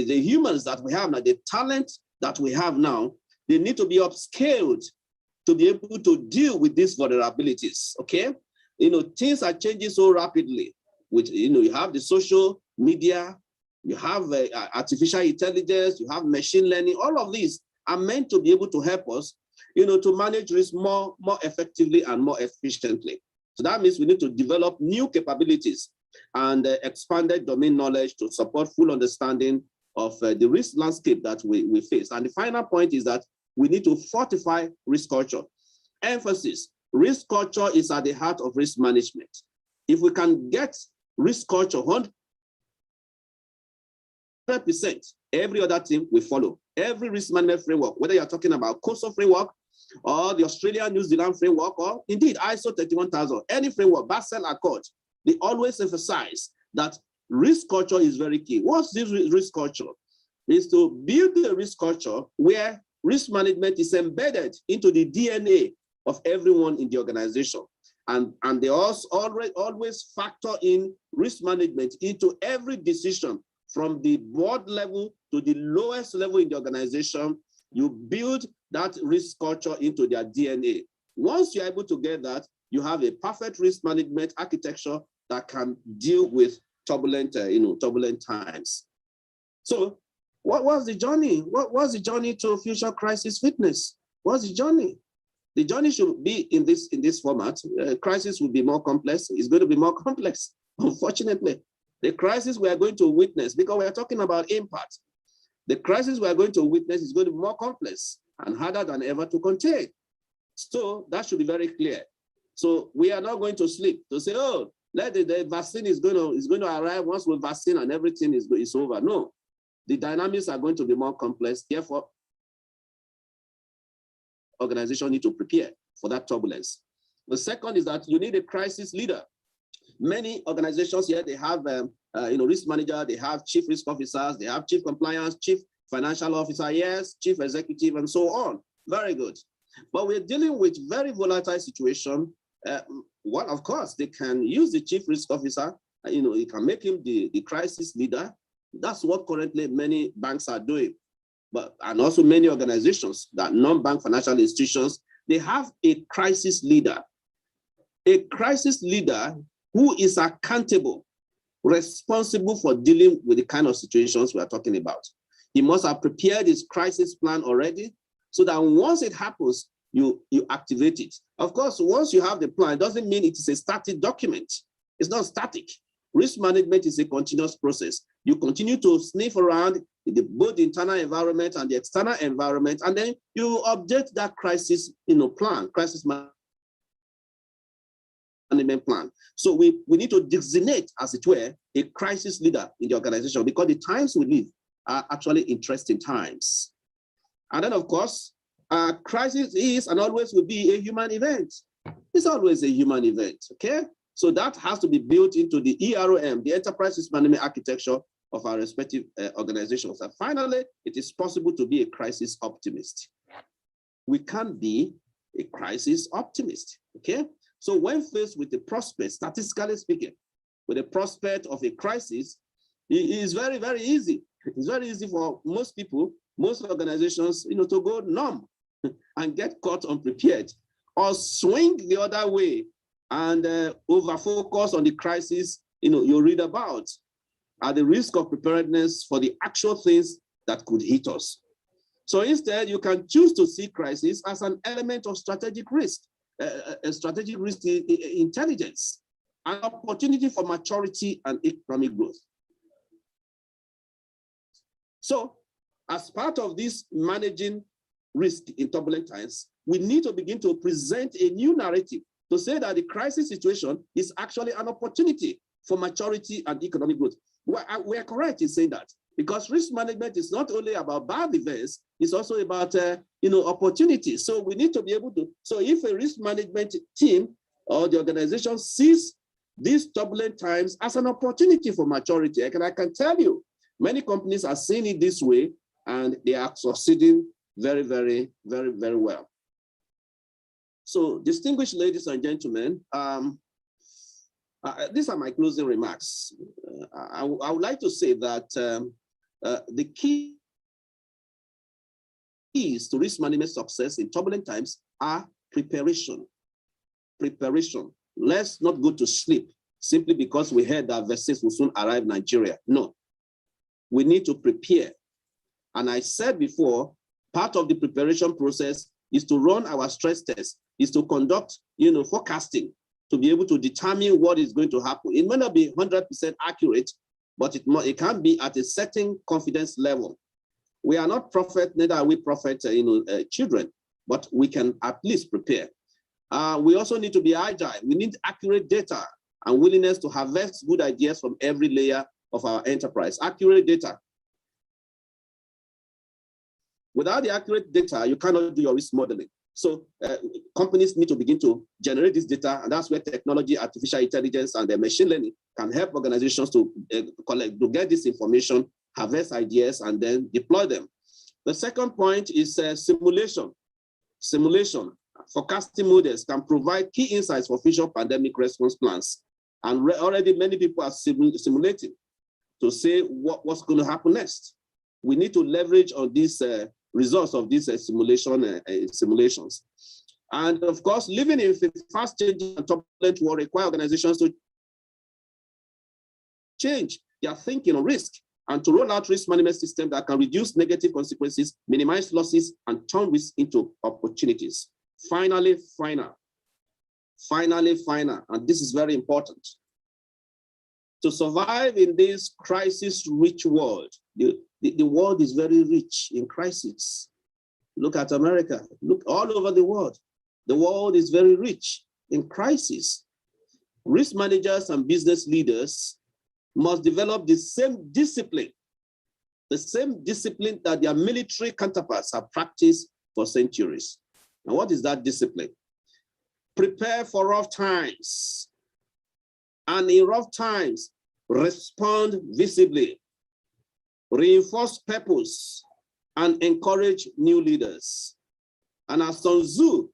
Speaker 2: humans that we have now, the talent that we have now, they need to be upscaled to be able to deal with these vulnerabilities, okay? Things are changing so rapidly. You have the social media, you have artificial intelligence, you have machine learning. All of these are meant to be able to help us, to manage risk more effectively and more efficiently. So that means we need to develop new capabilities and expanded domain knowledge to support full understanding of the risk landscape that we face. And the final point is that we need to fortify risk culture. Emphasis, risk culture is at the heart of risk management. If we can get risk culture 100%, every other team will follow. Every risk management framework, whether you're talking about COSO framework or the Australia New Zealand framework, or indeed ISO 31000, any framework, Basel Accord, they always emphasize that risk culture is very key. What's this risk culture? Is to build the risk culture where risk management is embedded into the DNA of everyone in the organization. And they also always factor in risk management into every decision from the board level to the lowest level in the organization. You build that risk culture into their DNA. Once you're able to get that, you have a perfect risk management architecture that can deal with turbulent times. So what was the journey? What was the journey to future crisis fitness? What's the journey? The journey should be in this format. Crisis will be more complex. It's going to be more complex, unfortunately. The crisis we are going to witness, because we are talking about impact, the crisis we are going to witness is going to be more complex and harder than ever to contain. So that should be very clear. So we are not going to sleep to say, oh, the vaccine is going to arrive once we vaccine and everything is over. No, the dynamics are going to be more complex. Therefore, organizations need to prepare for that turbulence. The second is that you need a crisis leader. Many organizations here, they have risk manager, they have chief risk officers, they have chief compliance, chief financial officer, yes, chief executive, and so on. Very good. But we're dealing with very volatile situation. Well, of course, they can use the chief risk officer. You can make him the crisis leader. That's what currently many banks are doing. And also many organizations, that non-bank financial institutions, they have a crisis leader. A crisis leader who is accountable, responsible for dealing with the kind of situations we are talking about. He must have prepared his crisis plan already, so that once it happens, you activate it. Of course, once you have the plan, it doesn't mean it is a static document. It's not static. Risk management is a continuous process. You continue to sniff around both the internal environment and the external environment, and then you update that crisis plan, crisis management plan. So we need to designate, as it were, a crisis leader in the organization, because the times we live are actually interesting times. And then, of course, crisis is and always will be a human event. It's always a human event, okay? So that has to be built into the EROM, the enterprise risk management architecture of our respective organizations. And finally, it is possible to be a crisis optimist. We can be a crisis optimist, okay? So when faced with the prospect, statistically speaking, with the prospect of a crisis, it is very, very easy. It's very easy for most people, most organizations, to go numb and get caught unprepared, or swing the other way and over-focus on the crisis you read about, at the risk of preparedness for the actual things that could hit us. So instead, you can choose to see crisis as an element of strategic risk, strategic risk intelligence, an opportunity for maturity and economic growth. So as part of this managing risk in turbulent times, we need to begin to present a new narrative to say that the crisis situation is actually an opportunity for maturity and economic growth. We are correct in saying that, because risk management is not only about bad events, it's also about opportunities. So we need to be able to, so if a risk management team or the organization sees these turbulent times as an opportunity for maturity, I can tell you, many companies are seeing it this way, and they are succeeding very, very, very, very well. So, distinguished ladies and gentlemen, these are my closing remarks. I would like to say that the keys to risk management success in turbulent times are preparation. Preparation. Let's not go to sleep simply because we heard that vaccines will soon arrive in Nigeria. No, we need to prepare. And I said before, part of the preparation process is to run our stress test, is to conduct, forecasting, to be able to determine what is going to happen. It may not be 100% accurate, but it can be at a certain confidence level. We are not prophet, neither are we prophet, children, but we can at least prepare. We also need to be agile. We need accurate data and willingness to harvest good ideas from every layer of our enterprise. Accurate data. Without the accurate data, you cannot do your risk modeling. So companies need to begin to generate this data, and that's where technology, artificial intelligence, and machine learning can help organizations to get this information, harvest ideas, and then deploy them. The second point is simulation. Simulation. Forecasting models can provide key insights for future pandemic response plans. And already many people are simulating to say what's going to happen next. We need to leverage on these results of these simulations. And of course, living in a fast-changing and turbulent world requires organizations to change their thinking on risk and to roll out risk management systems that can reduce negative consequences, minimize losses, and turn risk into opportunities. Finally, and this is very important. To survive in this crisis-rich world, the world is very rich in crisis. Look at America, look all over the world. The world is very rich in crisis. Risk managers and business leaders must develop the same discipline that their military counterparts have practiced for centuries. Now, what is that discipline? Prepare for rough times. And in rough times, respond visibly, reinforce purpose, and encourage new leaders. And as Sun Tzu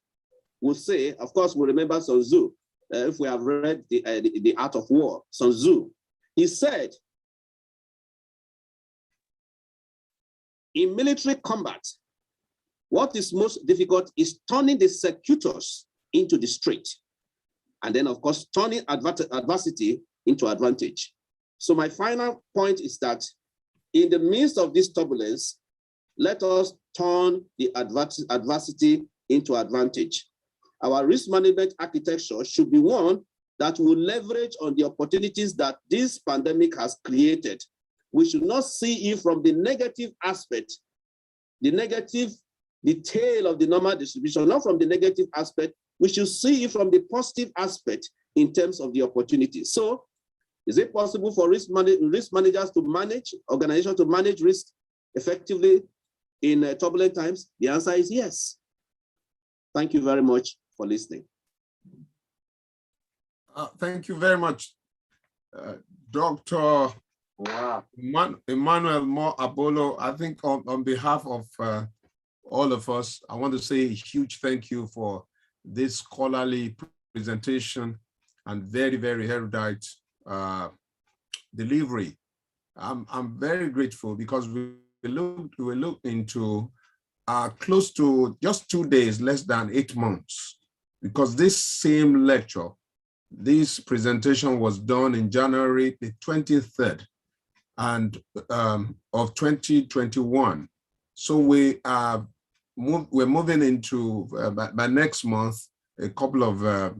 Speaker 2: would say, of course, we remember Sun Tzu, if we have read the Art of War, Sun Tzu, he said, in military combat, what is most difficult is turning the circuitous into the straight. And then, of course, turning adversity into advantage. So my final point is that in the midst of this turbulence, let us turn the adversity into advantage. Our risk management architecture should be one that will leverage on the opportunities that this pandemic has created. We should not see it from the negative aspect, the tail of the normal distribution, not from the negative aspect. We should see it from the positive aspect in terms of the opportunities. So, is it possible for risk managers to manage, organizations to manage risk effectively in turbulent times? The answer is yes. Thank you very much for listening.
Speaker 1: Thank you very much, Dr. Emmanuel Mo Abolo. I think on behalf of all of us, I want to say a huge thank you for this scholarly presentation and very, very erudite delivery. I'm very grateful because we looked into close to just 2 days, less than 8 months, because this same lecture, this presentation was done in January the 23rd of 2021. So we're moving into by next month, a couple of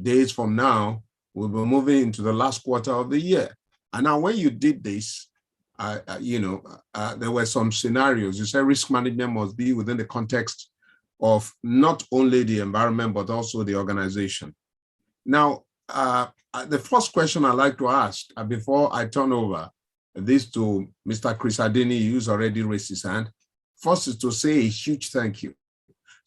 Speaker 1: days from now, we'll be moving into the last quarter of the year. And now when you did this, there were some scenarios. You said risk management must be within the context of not only the environment, but also the organization. Now, the first question I'd like to ask before I turn over this to Mr. Chris Adeni, who's already raised his hand, first is to say a huge thank you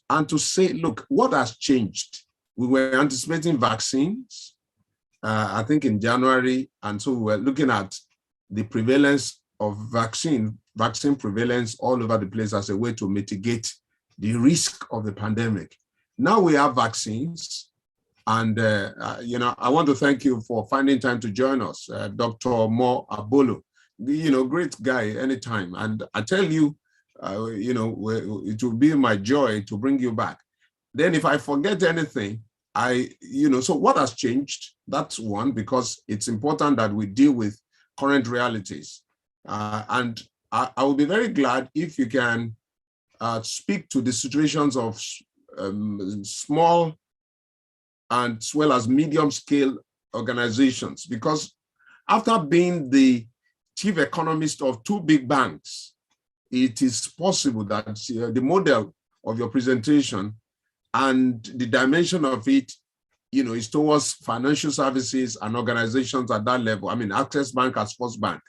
Speaker 1: and to say, look, what has changed? We were anticipating vaccines, I think in January, and so we were looking at the prevalence of vaccine prevalence all over the place as a way to mitigate the risk of the pandemic. Now we have vaccines, and I want to thank you for finding time to join us, Dr. Mo Abolo. Great guy anytime, and I tell you, it will be my joy to bring you back. Then if I forget anything, so what has changed? That's one, because it's important that we deal with current realities. And I will be very glad if you can speak to the situations of small and as well as medium scale organizations, because after being the chief economist of 2 big banks, it is possible that the model of your presentation and the dimension of it, is towards financial services and organizations at that level. I mean, Access Bank as First Bank,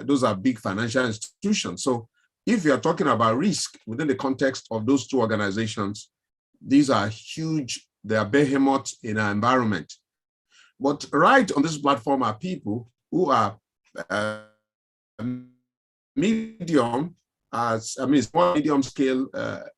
Speaker 1: those are big financial institutions. So if you're talking about risk within the context of those two organizations, these are huge, they are behemoths in our environment. But right on this platform are people who are medium, small, medium scale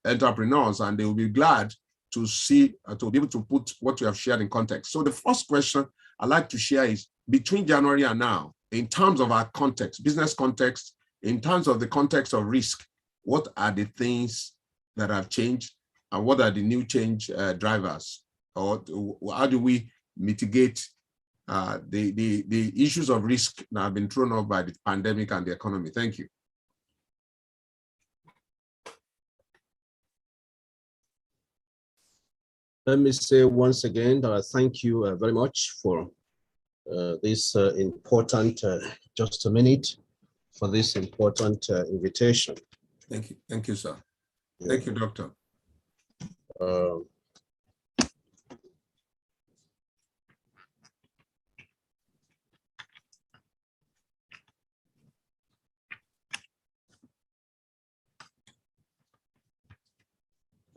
Speaker 1: entrepreneurs, and they will be glad to see, to be able to put what you have shared in context. So the first question I'd like to share is, between January and now, in terms of our context, business context, in terms of the context of risk, what are the things that have changed, and what are the new change drivers? Or how do we mitigate the issues of risk that have been thrown up by the pandemic and the economy? Thank you.
Speaker 2: Let me say once again that I thank you very much for this important, just a minute, for this important invitation.
Speaker 1: Thank you. Thank you, sir. Yeah. Thank you, Doctor.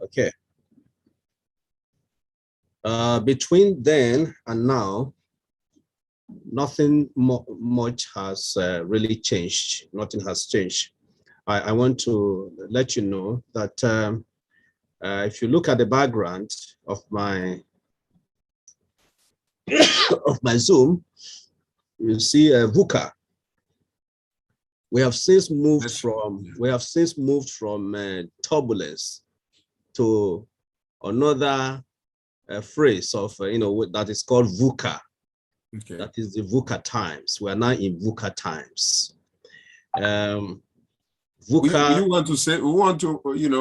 Speaker 2: Okay. Between then and now, nothing much has really changed. Nothing has changed. I want to let you know that if you look at the background of my Zoom, you see VUCA. We have since moved from turbulence to another phrase of that is called VUCA. Okay. That is the VUCA times. We are now in VUCA times. VUCA.
Speaker 1: We want to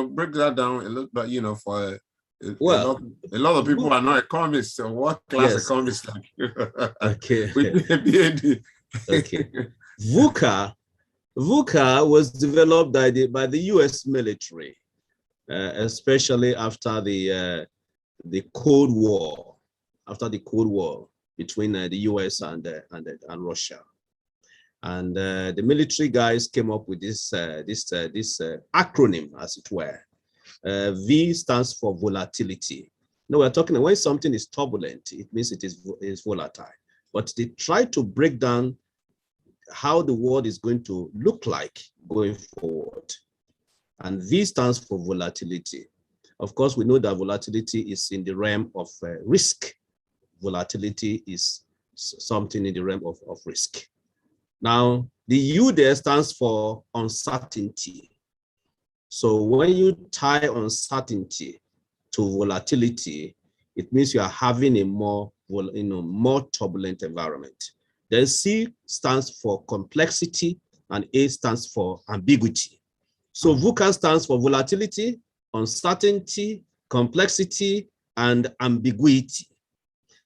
Speaker 1: break that down a little bit, for a lot of people are not economists. So what class economists like you?
Speaker 2: Okay.
Speaker 1: With PhD.
Speaker 2: Okay. VUCA was developed by the U.S. military, especially after the Cold War. After the Cold War between the U.S. and Russia, and the military guys came up with this acronym, as it were. V stands for volatility. No, we're talking when something is turbulent, it means it is volatile. But they try to break down how the world is going to look like going forward. And V stands for volatility. Of course, we know that volatility is in the realm of risk. Volatility is something in the realm of risk. Now, the U there stands for uncertainty. So when you tie uncertainty to volatility, it means you are having a more turbulent environment. Then C stands for complexity and A stands for ambiguity. So VUCA stands for volatility, uncertainty, complexity, and ambiguity.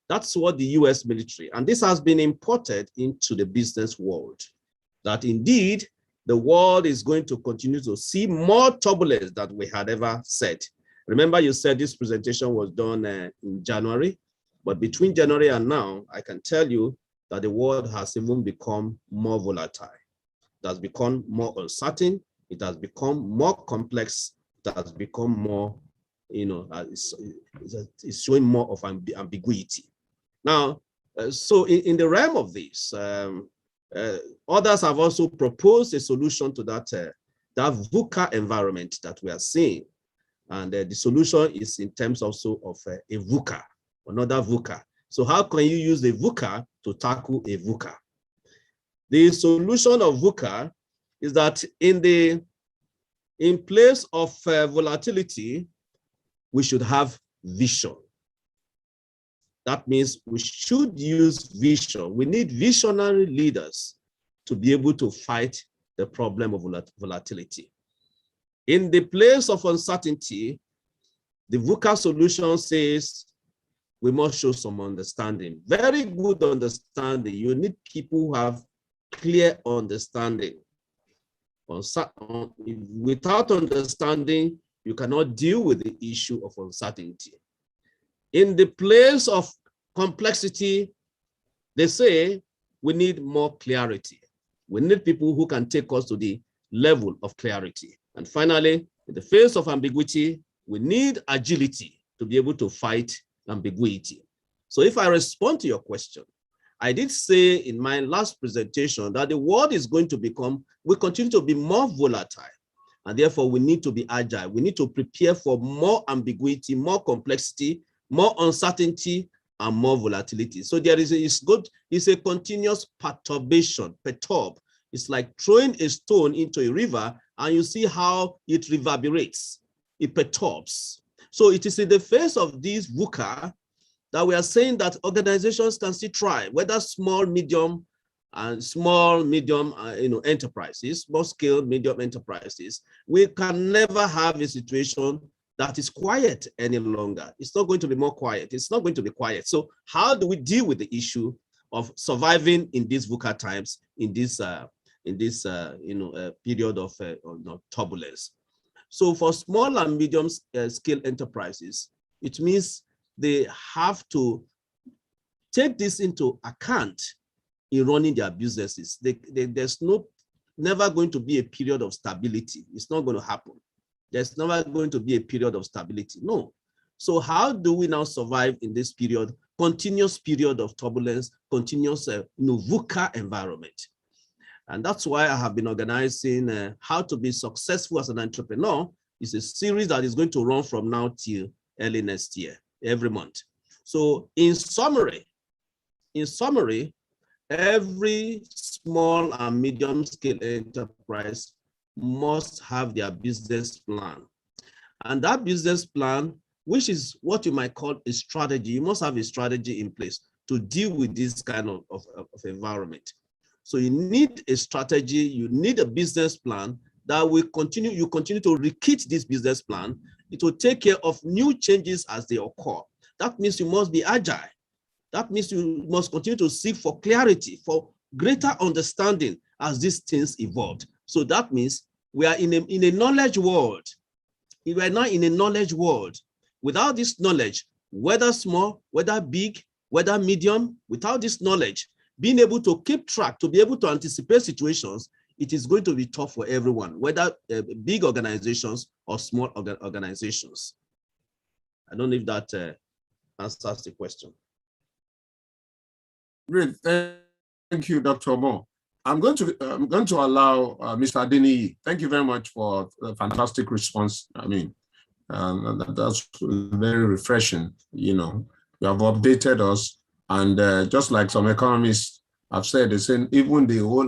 Speaker 2: That's what the US military, and this has been imported into the business world, that indeed the world is going to continue to see more turbulence than we had ever said. Remember, you said this presentation was done in January, but between January and now, I can tell you that the world has even become more volatile. It has become more uncertain. It has become more complex. It has become more, it's showing more of ambiguity. Now, so in the realm of this, others have also proposed a solution to that VUCA environment that we are seeing. And the solution is in terms also of a VUCA, another VUCA. So how can you use the VUCA to tackle a VUCA? The solution of VUCA is that in place of volatility, we should have vision. That means we should use vision. We need visionary leaders to be able to fight the problem of volatility. In the place of uncertainty, the VUCA solution says we must show some understanding, very good understanding. You need people who have clear understanding.
Speaker 3: Without understanding, you cannot deal with the issue of uncertainty. In the place of complexity, they say we need more clarity. We need people who can take us to the level of clarity. And finally, in the face of ambiguity, we need agility to be able to fight ambiguity. So if I respond to your question, I did say in my last presentation that the world is going to will continue to be more volatile. And therefore, we need to be agile. We need to prepare for more ambiguity, more complexity, more uncertainty, and more volatility. So there is it's a continuous perturb. It's like throwing a stone into a river and you see how it reverberates, it perturbs. So it is in the face of this VUCA that we are saying that organizations can still try, whether small, medium enterprises, small scale, medium enterprises. We can never have a situation that is quiet any longer. It's not going to be more quiet. It's not going to be quiet. So how do we deal with the issue of surviving in these VUCA times, in this period of turbulence? So for small and medium scale enterprises, it means they have to take this into account in running their businesses. There's never going to be a period of stability. It's not going to happen. There's never going to be a period of stability. No. So how do we now survive in this period, continuous period of turbulence, continuous VUCA environment? And that's why I have been organizing How to Be Successful as an Entrepreneur. It's a series that is going to run from now till early next year, every month. So in summary, every small and medium scale enterprise must have their business plan. And that business plan, which is what you might call a strategy, you must have a strategy in place to deal with this kind of environment. So you need a strategy, you need a business plan that will you continue to rekit this business plan. It will take care of new changes as they occur. That means you must be agile. That means you must continue to seek for clarity, for greater understanding as these things evolve. So that means we are in a knowledge world. We are now in a knowledge world. Without this knowledge, whether small, whether big, whether medium, without this knowledge, being able to keep track, to be able to anticipate situations, it is going to be tough for everyone, whether big organizations or small organizations. I don't know if that answers the question.
Speaker 1: Great, thank you, Dr. Mo. I'm going to allow Mr. Adeniyi. Thank you very much for the fantastic response. I mean, that's very refreshing. You know, you have updated us, and just like some economists have said, they say even the whole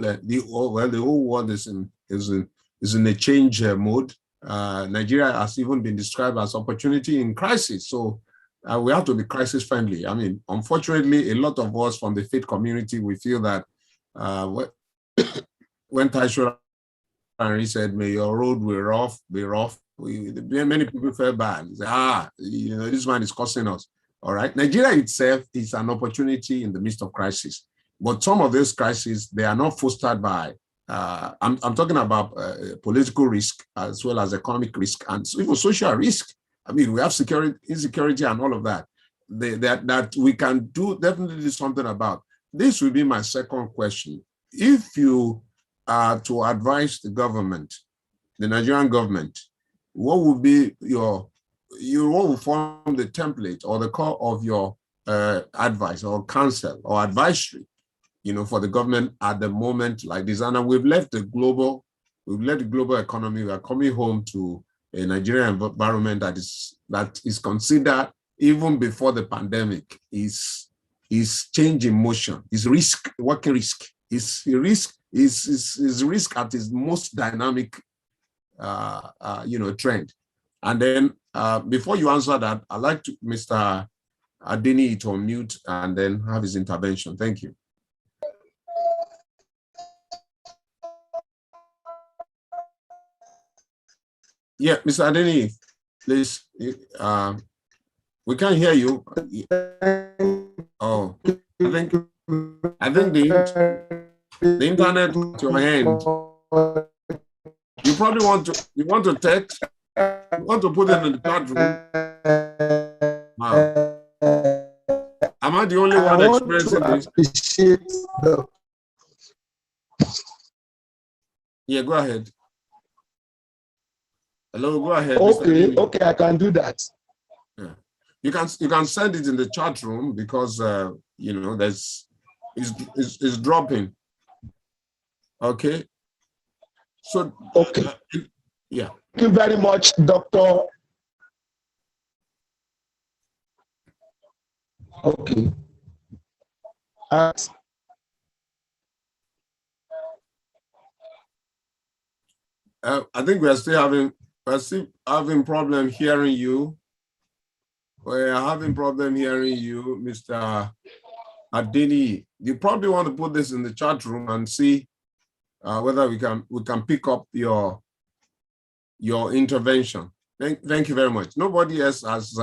Speaker 1: world is in a change mode. Nigeria has even been described as opportunity in crisis. So we have to be crisis friendly. I mean, unfortunately, a lot of us from the faith community, we feel that when Taisho and he said, "May your road be rough," many people felt bad. They say, this man is causing us. All right, Nigeria itself is an opportunity in the midst of crisis, but some of these crises, they are not fostered by. I'm talking about political risk as well as economic risk and even social risk. I mean, we have insecurity and all of that. That we can definitely do something about. This will be my second question. If you are to advise the government, the Nigerian government, what would be what will form the template or the core of your advice or counsel or advisory, for the government at the moment like this? And we've left the global economy. We are coming home to a Nigerian environment that is considered even before the pandemic is change in motion, is risk, working risk, is risk at its most dynamic trend. And then before you answer that, I'd like to Mr. Adeniyi to unmute and then have his intervention. Thank you. Yeah, Mr. Adeniyi, please. We can't hear you. Oh, I think the internet at your hand. probably want to text, you want to put it in the chat room. Wow. Am I the only one experiencing this?
Speaker 4: Appreciate the
Speaker 1: Yeah, go ahead. Hello, go ahead.
Speaker 4: okay, I can do that.
Speaker 1: Yeah. You can send it in the chat room because you know it's dropping. Okay. So
Speaker 4: Okay.
Speaker 1: yeah.
Speaker 4: Thank you very much, Dr. Okay.
Speaker 1: I think we're still having problem hearing you. We're having problem hearing you, Mr. Adeni. You probably want to put this in the chat room and see whether we can pick up your intervention. Thank you very much. Nobody else has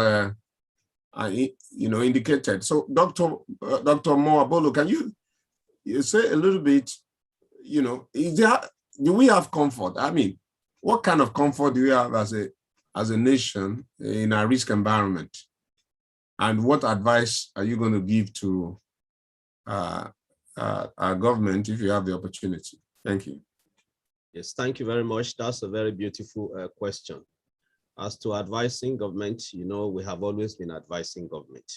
Speaker 1: indicated. So Dr. Mo Abolo, can you say a little bit, do we have comfort? I mean, what kind of comfort do we have as a nation in a risk environment? And what advice are you going to give to our government if you have the opportunity? Thank you.
Speaker 3: Yes, thank you very much. That's a very beautiful question. As to advising government, we have always been advising government.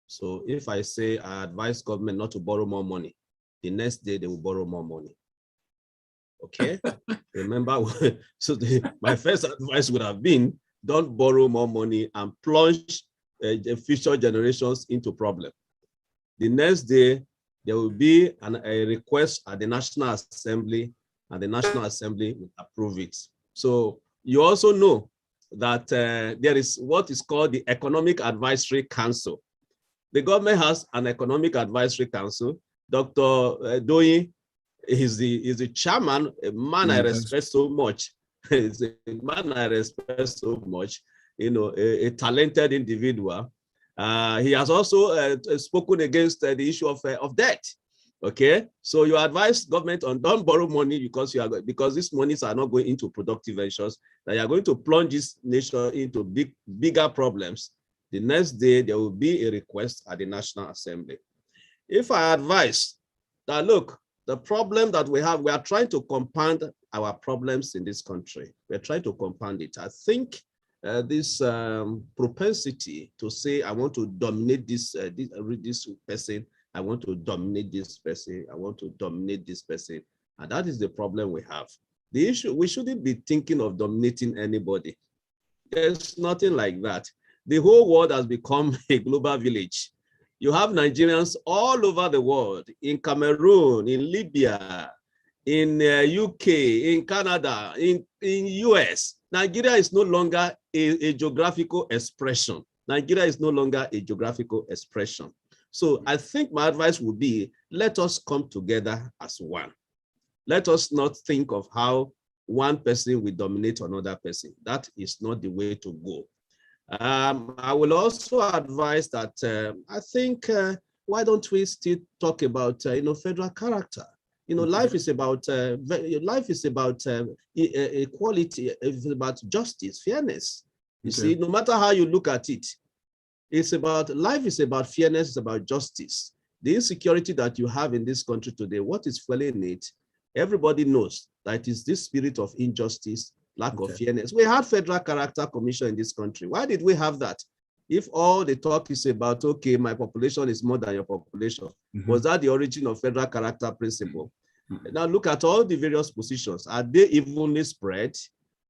Speaker 3: So if I say I advise government not to borrow more money, the next day they will borrow more money. Okay? Remember, so my first advice would have been, don't borrow more money and plunge the future generations into problem. The next day, there will be a request at the National Assembly, and the National Assembly will approve it. So you also know that there is what is called the Economic Advisory Council. The government has an Economic Advisory Council. Dr. Doyin is the chairman, a man I respect so much. He's a man I respect so much, a talented individual. He has also spoken against the issue of debt. Okay, so you advise government on don't borrow money because these monies are not going into productive ventures, that you are going to plunge this nation into bigger problems. The next day, there will be a request at the National Assembly. If I advise that, look, the problem that we have, we are trying to compound our problems in this country. We're trying to compound it. I think this propensity to say, I want to dominate this person, I want to dominate this person, I want to dominate this person. And that is the problem we have. The issue, we shouldn't be thinking of dominating anybody. There's nothing like that. The whole world has become a global village. You have Nigerians all over the world, in Cameroon, in Libya, in UK, in Canada, in US. Nigeria is no longer a geographical expression. Nigeria is no longer a geographical expression. So I think my advice would be, let us come together as one. Let us not think of how one person will dominate another person. That is not the way to go. I will also advise that I think, why don't we still talk about, federal character? Life is about equality, it's about justice, fairness. You see, no matter how you look at it, life is about fairness, it's about justice. The insecurity that you have in this country today, what is fueling it? Everybody knows that it is this spirit of injustice, lack of fairness. We had Federal Character Commission in this country. Why did we have that? If all the talk is about, okay, my population is more than your population, was that the origin of Federal Character Principle? Now look at all the various positions. Are they evenly spread?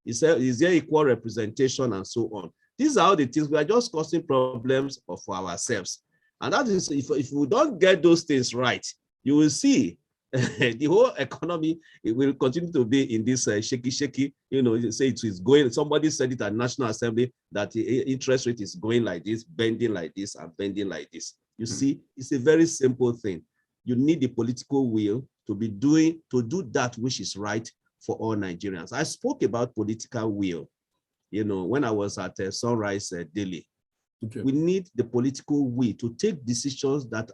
Speaker 3: Is there equal representation and so on? These are all the things. We are just causing problems for ourselves. And that is, if we don't get those things right, you will see the whole economy, it will continue to be in this shaky, say it is going. Somebody said it at National Assembly that the interest rate is going like this, bending like this, and bending like this. You see, it's a very simple thing. You need the political will to do that which is right for all Nigerians. I spoke about political will, when I was at Sunrise Daily. We need the political will to take decisions that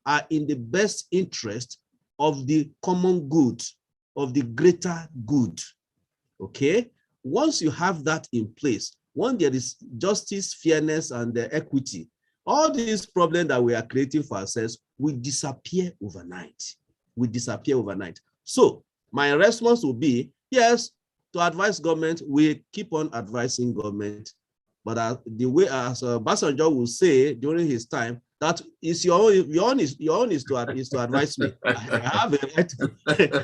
Speaker 3: are in the best interest of the common good, of the greater good. Okay? Once you have that in place, when there is justice, fairness, and equity, all these problems that we are creating for ourselves will disappear overnight. Will disappear overnight. So my response will be, yes, to advise government, we keep on advising government, but the way as Basanjo will say during his time, that is your own is to advise me. I have a right.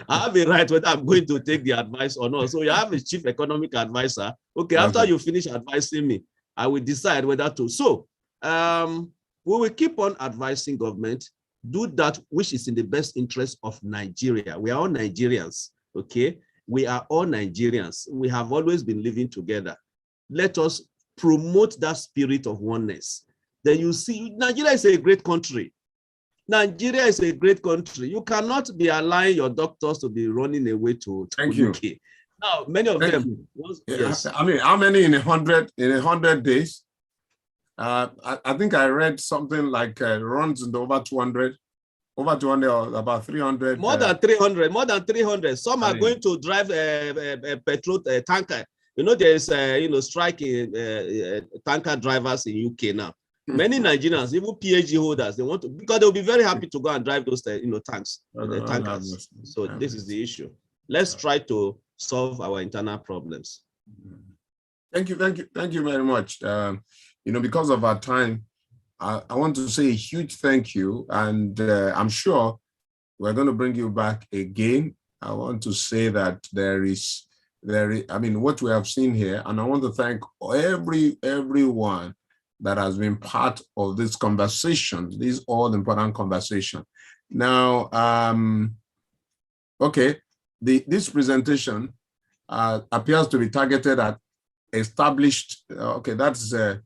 Speaker 3: I have a right whether I'm going to take the advice or not. So you have a chief economic advisor. Okay, after you finish advising me, I will decide whether to. So we will keep on advising government, do that which is in the best interest of Nigeria. We are all Nigerians. Okay, we are all Nigerians. We have always been living together. Let us promote that spirit of oneness. Then you see, Nigeria is a great country. Nigeria is a great country. You cannot be allowing your doctors to be running away to UK. Now, many of them.
Speaker 1: Yes. I mean, how many in 100 days? I think I read something like runs in over 200 or about 300.
Speaker 3: More than 300. More than 300. Some are going to drive a petrol tanker. You know, there is strike in tanker drivers in UK now. Many Nigerians, even PhD holders, they want to, because they'll be very happy to go and drive those tanks, tankers. So this is the issue. Let's try to solve our internal problems.
Speaker 1: Thank you very much. Because of our time, I want to say a huge thank you, and I'm sure we're going to bring you back again. I want to say that what we have seen here, and I want to thank everyone that has been part of this conversation, this all important conversation. Now, this presentation appears to be targeted at established, that's Mr.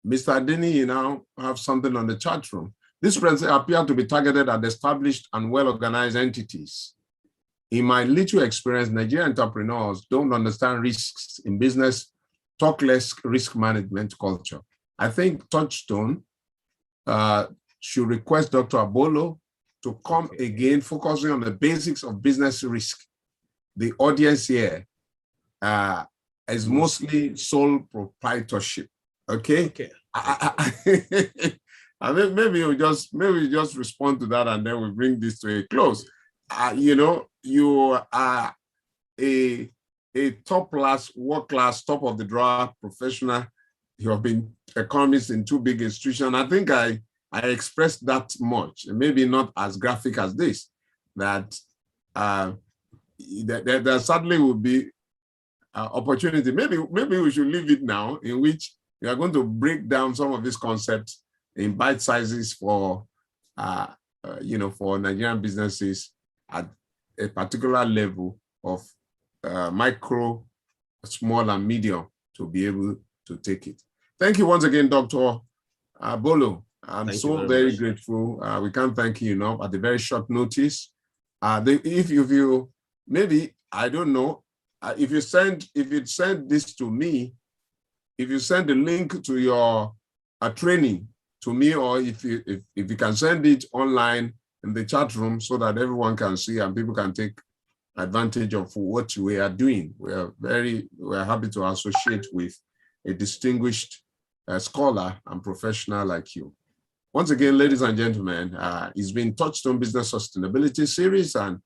Speaker 1: Adini, you now have something on the chat room. This presentation appears to be targeted at established and well-organized entities. In my little experience, Nigerian entrepreneurs don't understand risks in business, talk less risk management culture. I think Touchstone should request Dr. Abolo to come again, focusing on the basics of business risk. The audience here is mostly sole proprietorship. Okay. I think maybe you just respond to that, and then we bring this to a close. You are a top-class, world-class, top-of-the-drawer professional. You have been economist in two big institutions. I think I expressed that much, maybe not as graphic as this, that there certainly will be opportunity. Maybe we should leave it now, in which we are going to break down some of these concepts in bite sizes for Nigerian businesses at a particular level of micro, small, and medium to be able to take it. Thank you once again, Dr. Abolo. I'm so very grateful. We can't thank you enough at a very short notice. If you maybe, I don't know, if you send this to me, if you send the link to your training to me, or if you can send it online in the chat room so that everyone can see and people can take advantage of what we are doing. We're happy to associate with a distinguished scholar and professional like you. Once again, ladies and gentlemen, it's been Touchstone Business Sustainability Series, and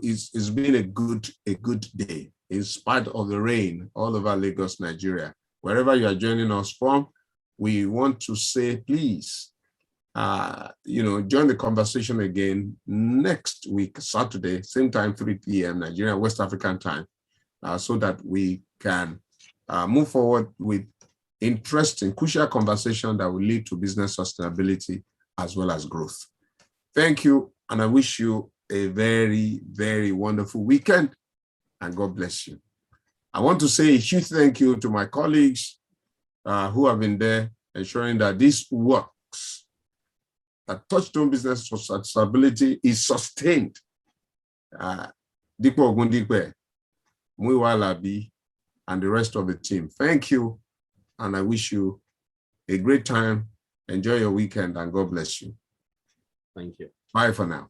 Speaker 1: it's been a good day in spite of the rain all over Lagos, Nigeria. Wherever you are joining us from, we want to say, please, join the conversation again next week, Saturday, same time, 3 p.m. Nigeria, West African time, so that we can move forward with interesting, crucial conversation that will lead to business sustainability as well as growth. Thank you, and I wish you a very, very wonderful weekend, and God bless you. I want to say a huge thank you to my colleagues who have been there, ensuring that this works, that Touchstone Business Sustainability is sustained. Dipo Ogundikwe, Muiwa Labi, and the rest of the team. Thank you, and I wish you a great time. Enjoy your weekend, and God bless you.
Speaker 3: Thank you.
Speaker 1: Bye for now.